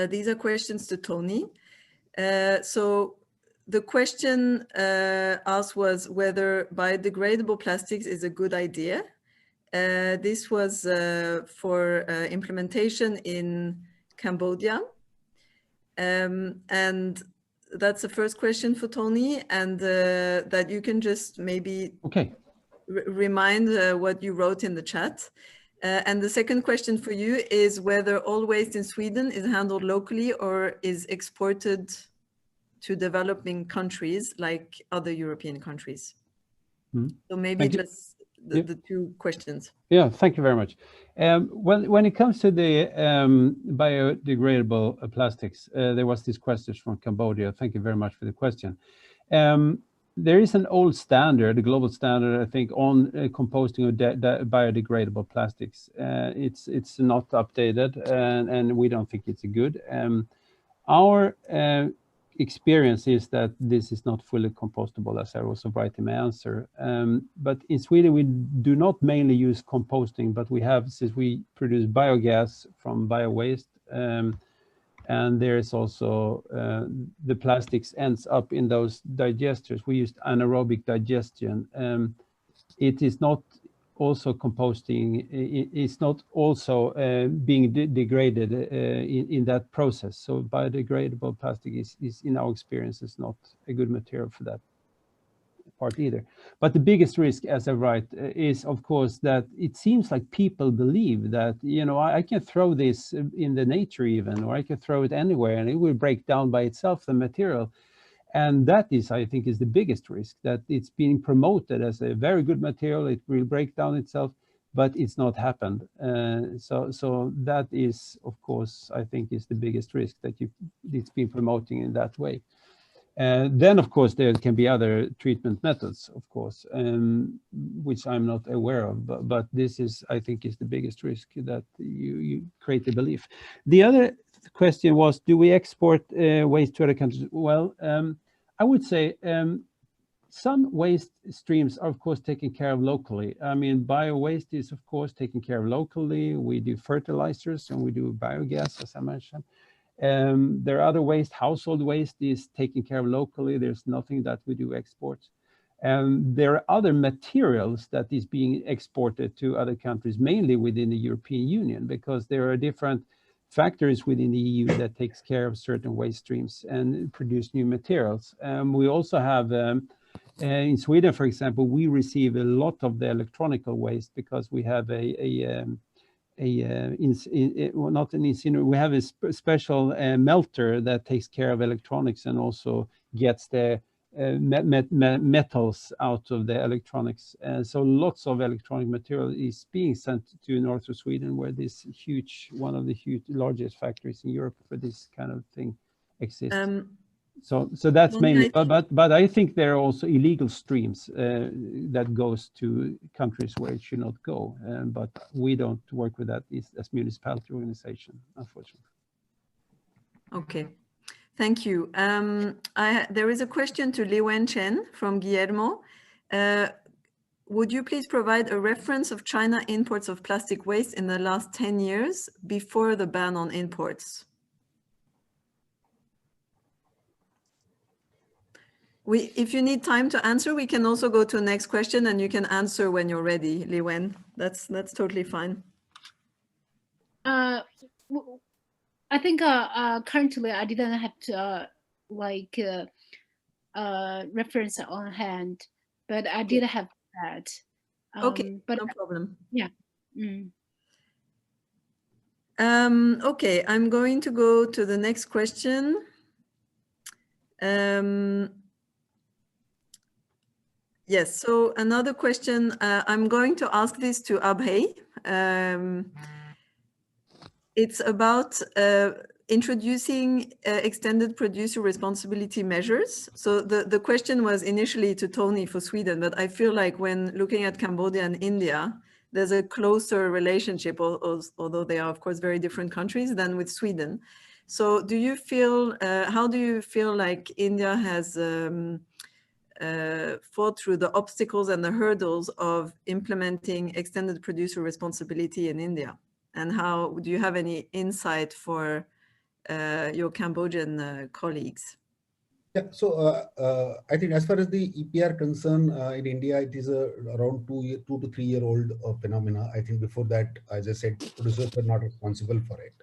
These are questions to Tony. So the question asked was whether biodegradable plastics is a good idea. This was for implementation in Cambodia. And that's the first question for Tony, and that you can just maybe remind what you wrote in the chat. And the second question for you is whether all waste in Sweden is handled locally or is exported to developing countries like other European countries. So maybe just the two questions. Yeah, thank you very much. When it comes to the biodegradable plastics, there was this question from Cambodia. Thank you very much for the question. There is an old standard, a global standard, I think, on composting of biodegradable plastics. It's not updated, and we don't think it's good. Our experience is that this is not fully compostable, as I also write in my answer. But in Sweden, we do not mainly use composting, but we have, since we produce biogas from bio-waste, and there is also the plastics ends up in those digesters. We used anaerobic digestion. It is not also composting. It's not also being degraded in that process. So biodegradable plastic is in our experience, is not a good material for that part either. But the biggest risk, as I write, is of course that it seems like people believe that, you know, I can throw this in the nature even, or I can throw it anywhere and it will break down by itself, the material. And that is, I think, is the biggest risk, that it's being promoted as a very good material, it will break down itself, but it's not happened. So that is, of course, I think is the biggest risk, that it's been promoting in that way. Then, of course, there can be other treatment methods, of course, which I'm not aware of. But this is, I think, is the biggest risk, that you create a belief. The other question was, do we export waste to other countries? Well, I would say some waste streams are, of course, taken care of locally. I mean, bio-waste is, of course, taken care of locally. We do fertilizers and we do biogas, as I mentioned. There are other waste, household waste is taken care of locally. There's nothing that we do export. There are other materials that is being exported to other countries, mainly within the European Union, because there are different factories within the EU that takes care of certain waste streams and produce new materials. We also have, in Sweden, for example, we receive a lot of the electronic waste because we have we have a special melter that takes care of electronics and also gets the metals out of the electronics. So lots of electronic material is being sent to north of Sweden, where this one of the largest factories in Europe for this kind of thing exists. So that's mainly, but I think there are also illegal streams that goes to countries where it should not go. But we don't work with that as municipality organization, unfortunately. Okay, thank you. There is a question to Li Wen Chen from Guillermo. Would you please provide a reference of China imports of plastic waste in the last 10 years before the ban on imports? If you need time to answer, we can also go to the next question and you can answer when you're ready, Li Wen. That's totally fine. I think currently I didn't have to reference on hand, but I did have that. Okay, but no problem. Yeah. Okay, I'm going to go to the next question. Yes, so another question, I'm going to ask this to Abhay. It's about introducing extended producer responsibility measures. So the question was initially to Tony for Sweden, but I feel like when looking at Cambodia and India, there's a closer relationship, although they are of course very different countries, than with Sweden. So do you feel, how do you feel like India has fought through the obstacles and the hurdles of implementing extended producer responsibility in India? And how do you have any insight for your Cambodian colleagues? Yeah, so I think as far as the EPR concern in India, it is around 2 to 3 year old phenomena. I think before that, as I said, producers were not responsible for it.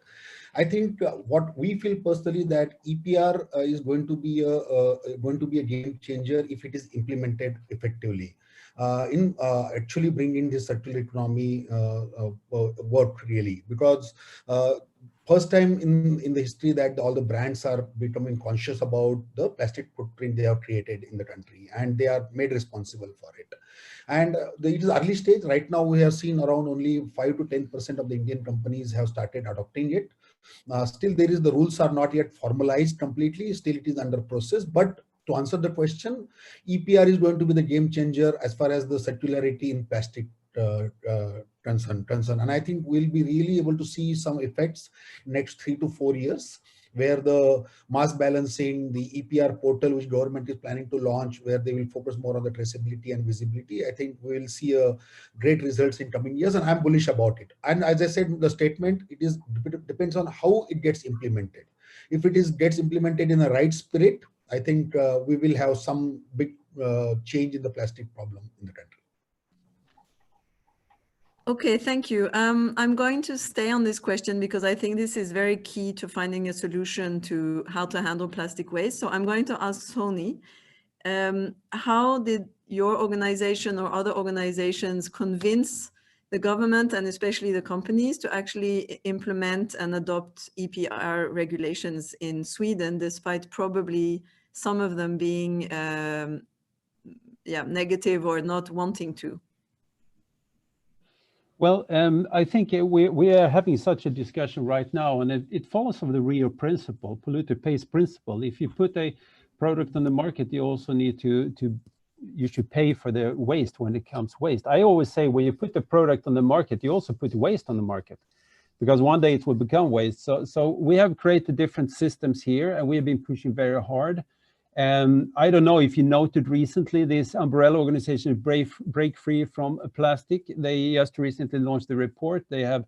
I think what we feel personally that EPR is going to be a game changer if it is implemented effectively. In actually bringing this circular economy work really, because first time in the history that all the brands are becoming conscious about the plastic footprint they have created in the country, and they are made responsible for it. And it is early stage. Right now, we have seen around only 5 to 10% of the Indian companies have started adopting it. Still, the rules are not yet formalized completely. Still, it is under process. But to answer the question, EPR is going to be the game changer as far as the circularity in plastic concern. And I think we'll be really able to see some effects next 3 to 4 years, where the mass balancing, the EPR portal, which government is planning to launch, where they will focus more on the traceability and visibility. I think we will see a great results in coming years, and I'm bullish about it. And as I said in the statement, it depends on how it gets implemented. If it gets implemented in the right spirit, I think we will have some big change in the plastic problem in the country. Okay, thank you. I'm going to stay on this question because I think this is very key to finding a solution to how to handle plastic waste. So I'm going to ask Tony, how did your organization or other organizations convince the government and especially the companies to actually implement and adopt EPR regulations in Sweden, despite probably some of them being negative or not wanting to? Well, I think we are having such a discussion right now, and it follows from the Rio principle, polluter pays principle. If you put a product on the market, you also need you should pay for the waste when it comes waste. I always say when you put the product on the market, you also put waste on the market, because one day it will become waste. So we have created different systems here, and we have been pushing very hard. I don't know if you noted recently, this umbrella organization, Break Free from Plastic, they just recently launched the report. They have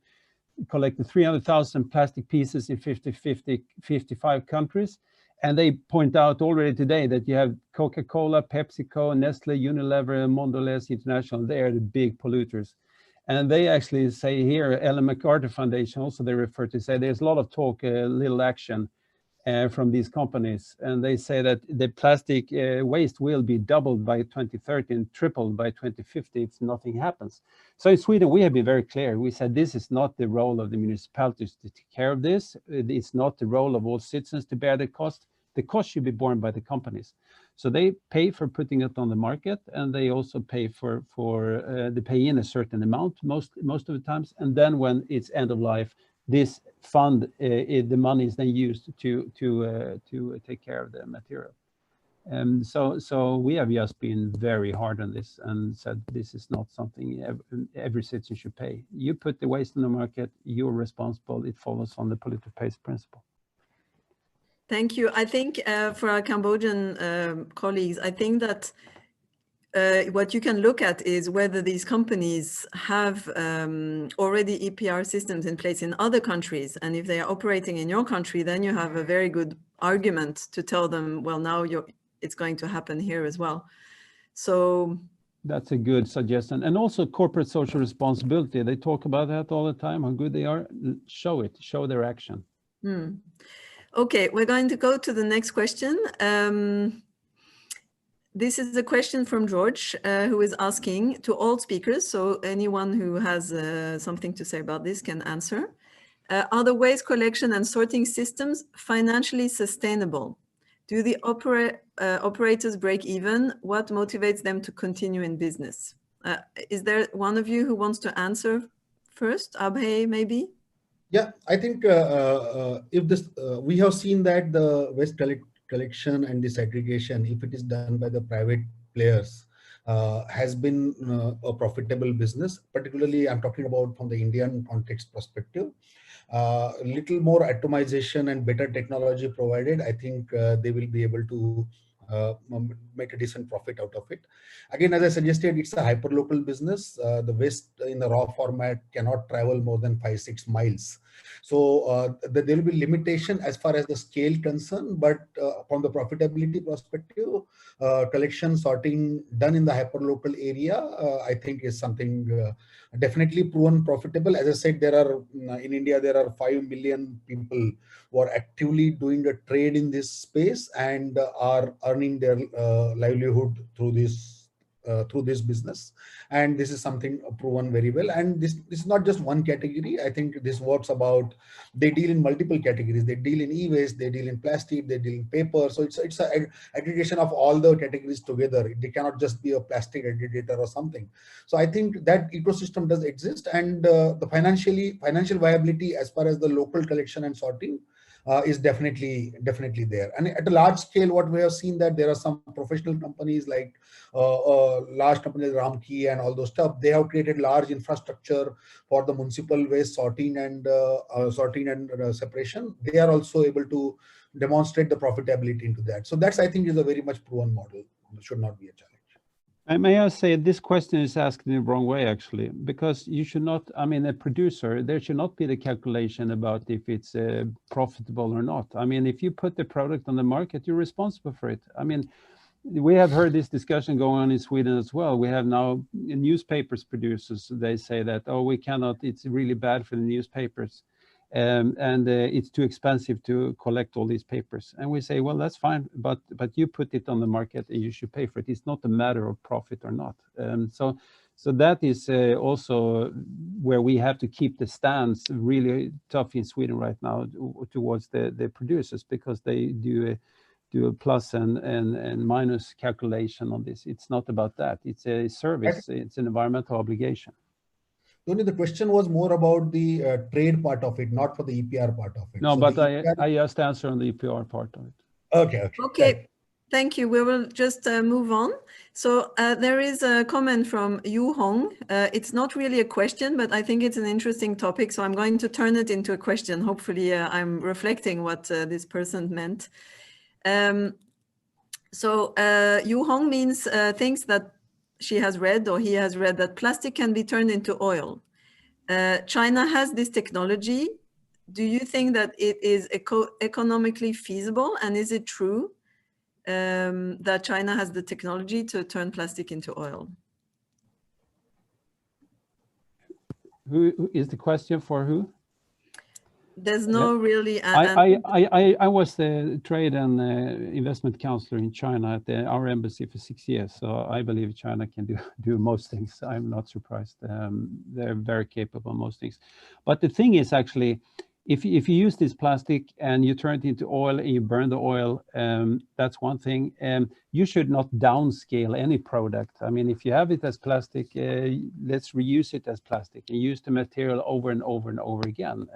collected 300,000 plastic pieces in 55 countries. And they point out already today that you have Coca-Cola, PepsiCo, Nestle, Unilever, Mondelez International. They are the big polluters. And they actually say here, Ellen MacArthur Foundation, also they refer to say there's a lot of talk, little action from these companies. And they say that the plastic waste will be doubled by 2030 and tripled by 2050 if nothing happens. So in Sweden, we have been very clear. We said this is not the role of the municipalities to take care of this. It's not the role of all citizens to bear the cost. The cost should be borne by the companies. So they pay for putting it on the market, and they also pay they pay in a certain amount most of the times. And then when it's end of life, this fund, the money is then used to take care of the material. So we have just been very hard on this and said this is not something every citizen should pay. You put the waste in the market, you're responsible. It follows on the polluter pays principle. Thank you. I think for our Cambodian colleagues, I think that what you can look at is whether these companies have already EPR systems in place in other countries. And if they are operating in your country, then you have a very good argument to tell them, well, now it's going to happen here as well. So that's a good suggestion. And also corporate social responsibility. They talk about that all the time, how good they are. Show it, show their action. Okay, we're going to go to the next question. This is a question from George, who is asking to all speakers, so anyone who has something to say about this can answer. Are the waste collection and sorting systems financially sustainable? Do the operators break even? What motivates them to continue in business? Is there one of you who wants to answer first? Abhay, maybe? Yeah, I think if this, we have seen that the waste collection and the segregation, if it is done by the private players, has been a profitable business. Particularly, I'm talking about from the Indian context perspective. Little more atomization and better technology provided, I think they will be able to make a decent profit out of it. Again, as I suggested, it's a hyperlocal business. The waste in the raw format cannot travel more than 5-6 miles. So there will be limitation as far as the scale concerned, but from the profitability perspective, collection sorting done in the hyperlocal area, I think is something definitely proven profitable. As I said, there are in India, there are 5 million people who are actively doing a trade in this space and are earning their livelihood through this business. And this is something proven very well. And this is not just one category. I think this works about, they deal in multiple categories. They deal in e-waste, they deal in plastic, they deal in paper. So it's an aggregation of all the categories together. They cannot just be a plastic aggregator or something. So I think that ecosystem does exist, and the financial viability as far as the local collection and sorting is definitely there. And at a large scale, what we have seen that there are some professional companies like large companies, Ramki and all those stuff. They have created large infrastructure for the municipal waste sorting and separation. They are also able to demonstrate the profitability into that. So that's, I think, is a very much proven model. It should not be a challenge. And may I say, this question is asked in the wrong way, actually, because you should not, I mean, a producer, there should not be the calculation about if it's profitable or not. I mean, if you put the product on the market, you're responsible for it. I mean, we have heard this discussion going on in Sweden as well. We have now newspapers producers, they say that, oh, we cannot, it's really bad for the newspapers. And it's too expensive to collect all these papers. And we say, well, that's fine, but you put it on the market and you should pay for it. It's not a matter of profit or not. So that is also where we have to keep the stance really tough in Sweden right now towards the producers, because they do a plus and minus calculation on this. It's not about that. It's a service. It's an environmental obligation. Only the question was more about the trade part of it, not for the EPR part of it. No, so but EPR... I just answer on the EPR part of it. Okay. Thank you. We will just move on. So there is a comment from Yu Hong. It's not really a question, but I think it's an interesting topic. So I'm going to turn it into a question. Hopefully I'm reflecting what this person meant. So Yu Hong means things that she has read or he has read, that plastic can be turned into oil. China has this technology. Do you think that it is economically feasible? And is it true that China has the technology to turn plastic into oil? Who is the question for who? There's no really... I was the trade and investment counselor in China at our embassy for 6 years. So I believe China can do most things. I'm not surprised. They're very capable of most things. But the thing is, actually, if you use this plastic and you turn it into oil and you burn the oil, that's one thing. You should not downscale any product. I mean, if you have it as plastic, let's reuse it as plastic and use the material over and over and over again.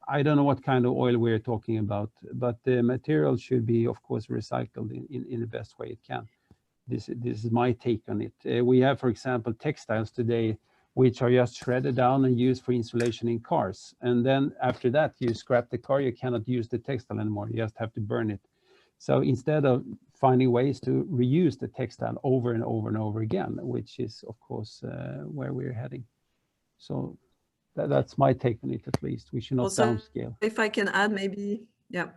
I don't know what kind of oil we're talking about, but the material should be, of course, recycled in the best way it can. This is my take on it. We have, for example, textiles today, which are just shredded down and used for insulation in cars. And then after that, you scrap the car, you cannot use the textile anymore. You just have to burn it. So instead of finding ways to reuse the textile over and over and over again, which is, of course, where we're heading. So that's my take on it, at least. We should not downscale. If I can add, maybe, yeah.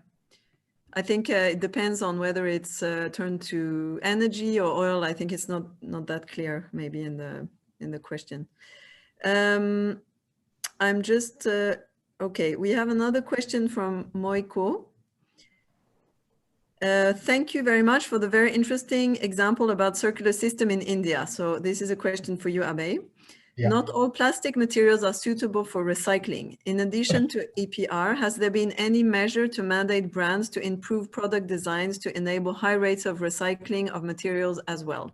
I think it depends on whether it's turned to energy or oil. I think it's not that clear, maybe in the question. I'm just okay. We have another question from Moiko. Thank you very much for the very interesting example about circular system in India. So this is a question for you, Abhay. Yeah. Not all plastic materials are suitable for recycling. In addition to EPR, has there been any measure to mandate brands to improve product designs to enable high rates of recycling of materials as well?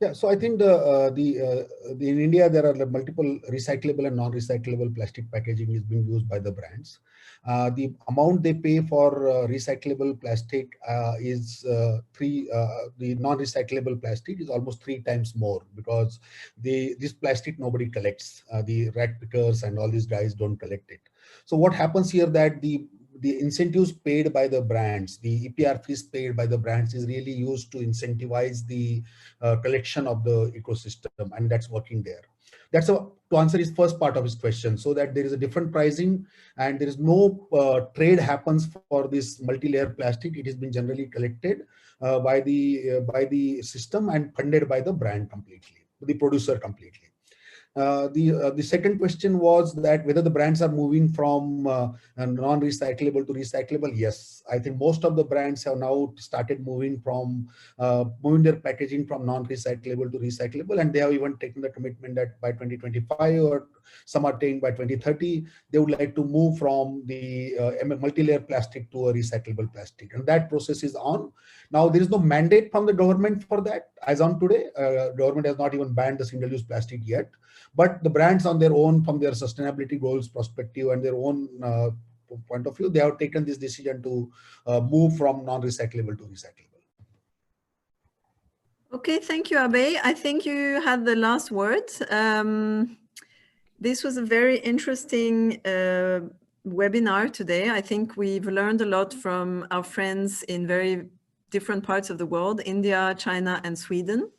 Yeah, so I think in India there are multiple recyclable and non-recyclable plastic packaging is being used by the brands. The amount they pay for recyclable plastic is the non-recyclable plastic is almost 3 times more, because this plastic nobody collects. The rat pickers and all these guys don't collect it. So what happens here, that the incentives paid by the brands, the EPR fees paid by the brands is really used to incentivize the collection of the ecosystem, and that's working there. That's to answer his first part of his question, so that there is a different pricing and there is no trade happens for this multi-layer plastic. It has been generally collected by the system and funded by the brand completely, the producer completely. The second question was that whether the brands are moving from non-recyclable to recyclable. Yes, I think most of the brands have now started moving their packaging from non-recyclable to recyclable, and they have even taken the commitment that by 2025, or some are saying by 2030, they would like to move from the multi-layer plastic to a recyclable plastic, and that process is on. Now, there is no mandate from the government for that as on today. Government has not even banned the single-use plastic yet. But the brands on their own, from their sustainability goals perspective and their own point of view, they have taken this decision to move from non-recyclable to recyclable. Okay, thank you, Abe. I think you had the last word. This was a very interesting webinar today. I think we've learned a lot from our friends in very different parts of the world, India, China, and Sweden.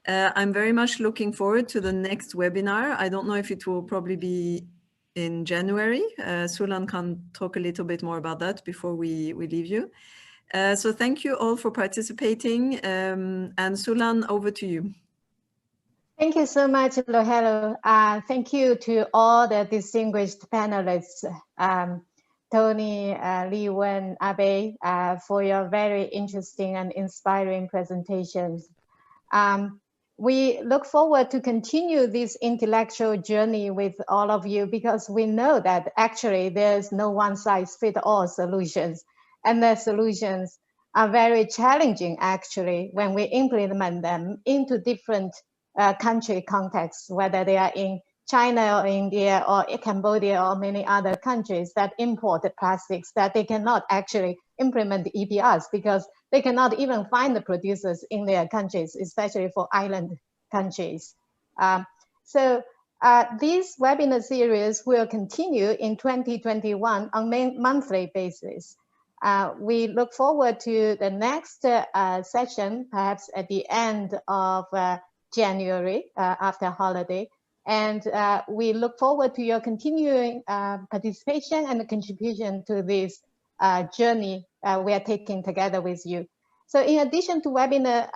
I'm very much looking forward to the next webinar. I don't know if it will probably be in January. Sulan can talk a little bit more about that before we leave you. So thank you all for participating. And Sulan, over to you. Thank you so much, Lohelo. Thank you to all the distinguished panelists, Tony, Li Wen, Abe, for your very interesting and inspiring presentations. We look forward to continue this intellectual journey with all of you, because we know that actually there's no one-size-fits-all solutions, and the solutions are very challenging actually when we implement them into different country contexts, whether they are in China or India or Cambodia or many other countries that import plastics, that they cannot actually implement the EPRs because they cannot even find the producers in their countries, especially for island countries. So this webinar series will continue in 2021 on a monthly basis. We look forward to the next session, perhaps at the end of January after holiday. And we look forward to your continuing participation and contribution to this journey we are taking together with you. So in addition to webinar,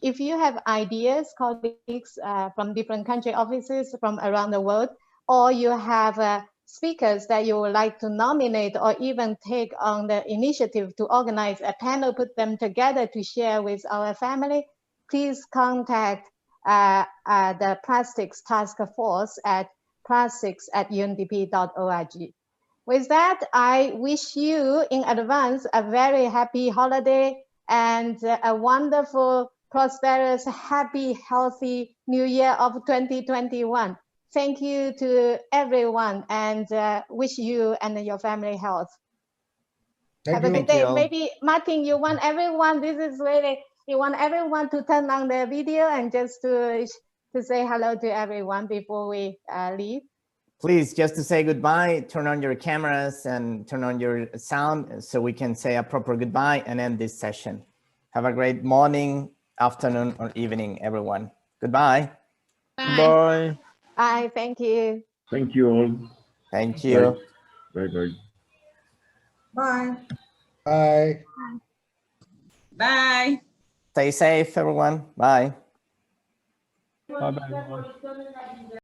if you have ideas, colleagues from different country offices from around the world, or you have speakers that you would like to nominate or even take on the initiative to organize a panel, put them together to share with our family, please contact the Plastics Task Force at plastics@undp.org. With that, I wish you in advance a very happy holiday and a wonderful, prosperous, happy, healthy New Year of 2021. Thank you to everyone, and wish you and your family health. Have a good day. Maybe Martin, you want everyone, this is really, you want everyone to turn on their video and just to say hello to everyone before we leave. Please, just to say goodbye, turn on your cameras and turn on your sound so we can say a proper goodbye and end this session. Have a great morning, afternoon, or evening, everyone. Goodbye. Bye. Bye. Bye. Thank you. Thank you all. Thank you. Bye bye. Bye. Bye. Bye. Stay safe, everyone. Bye. Bye-bye, everyone.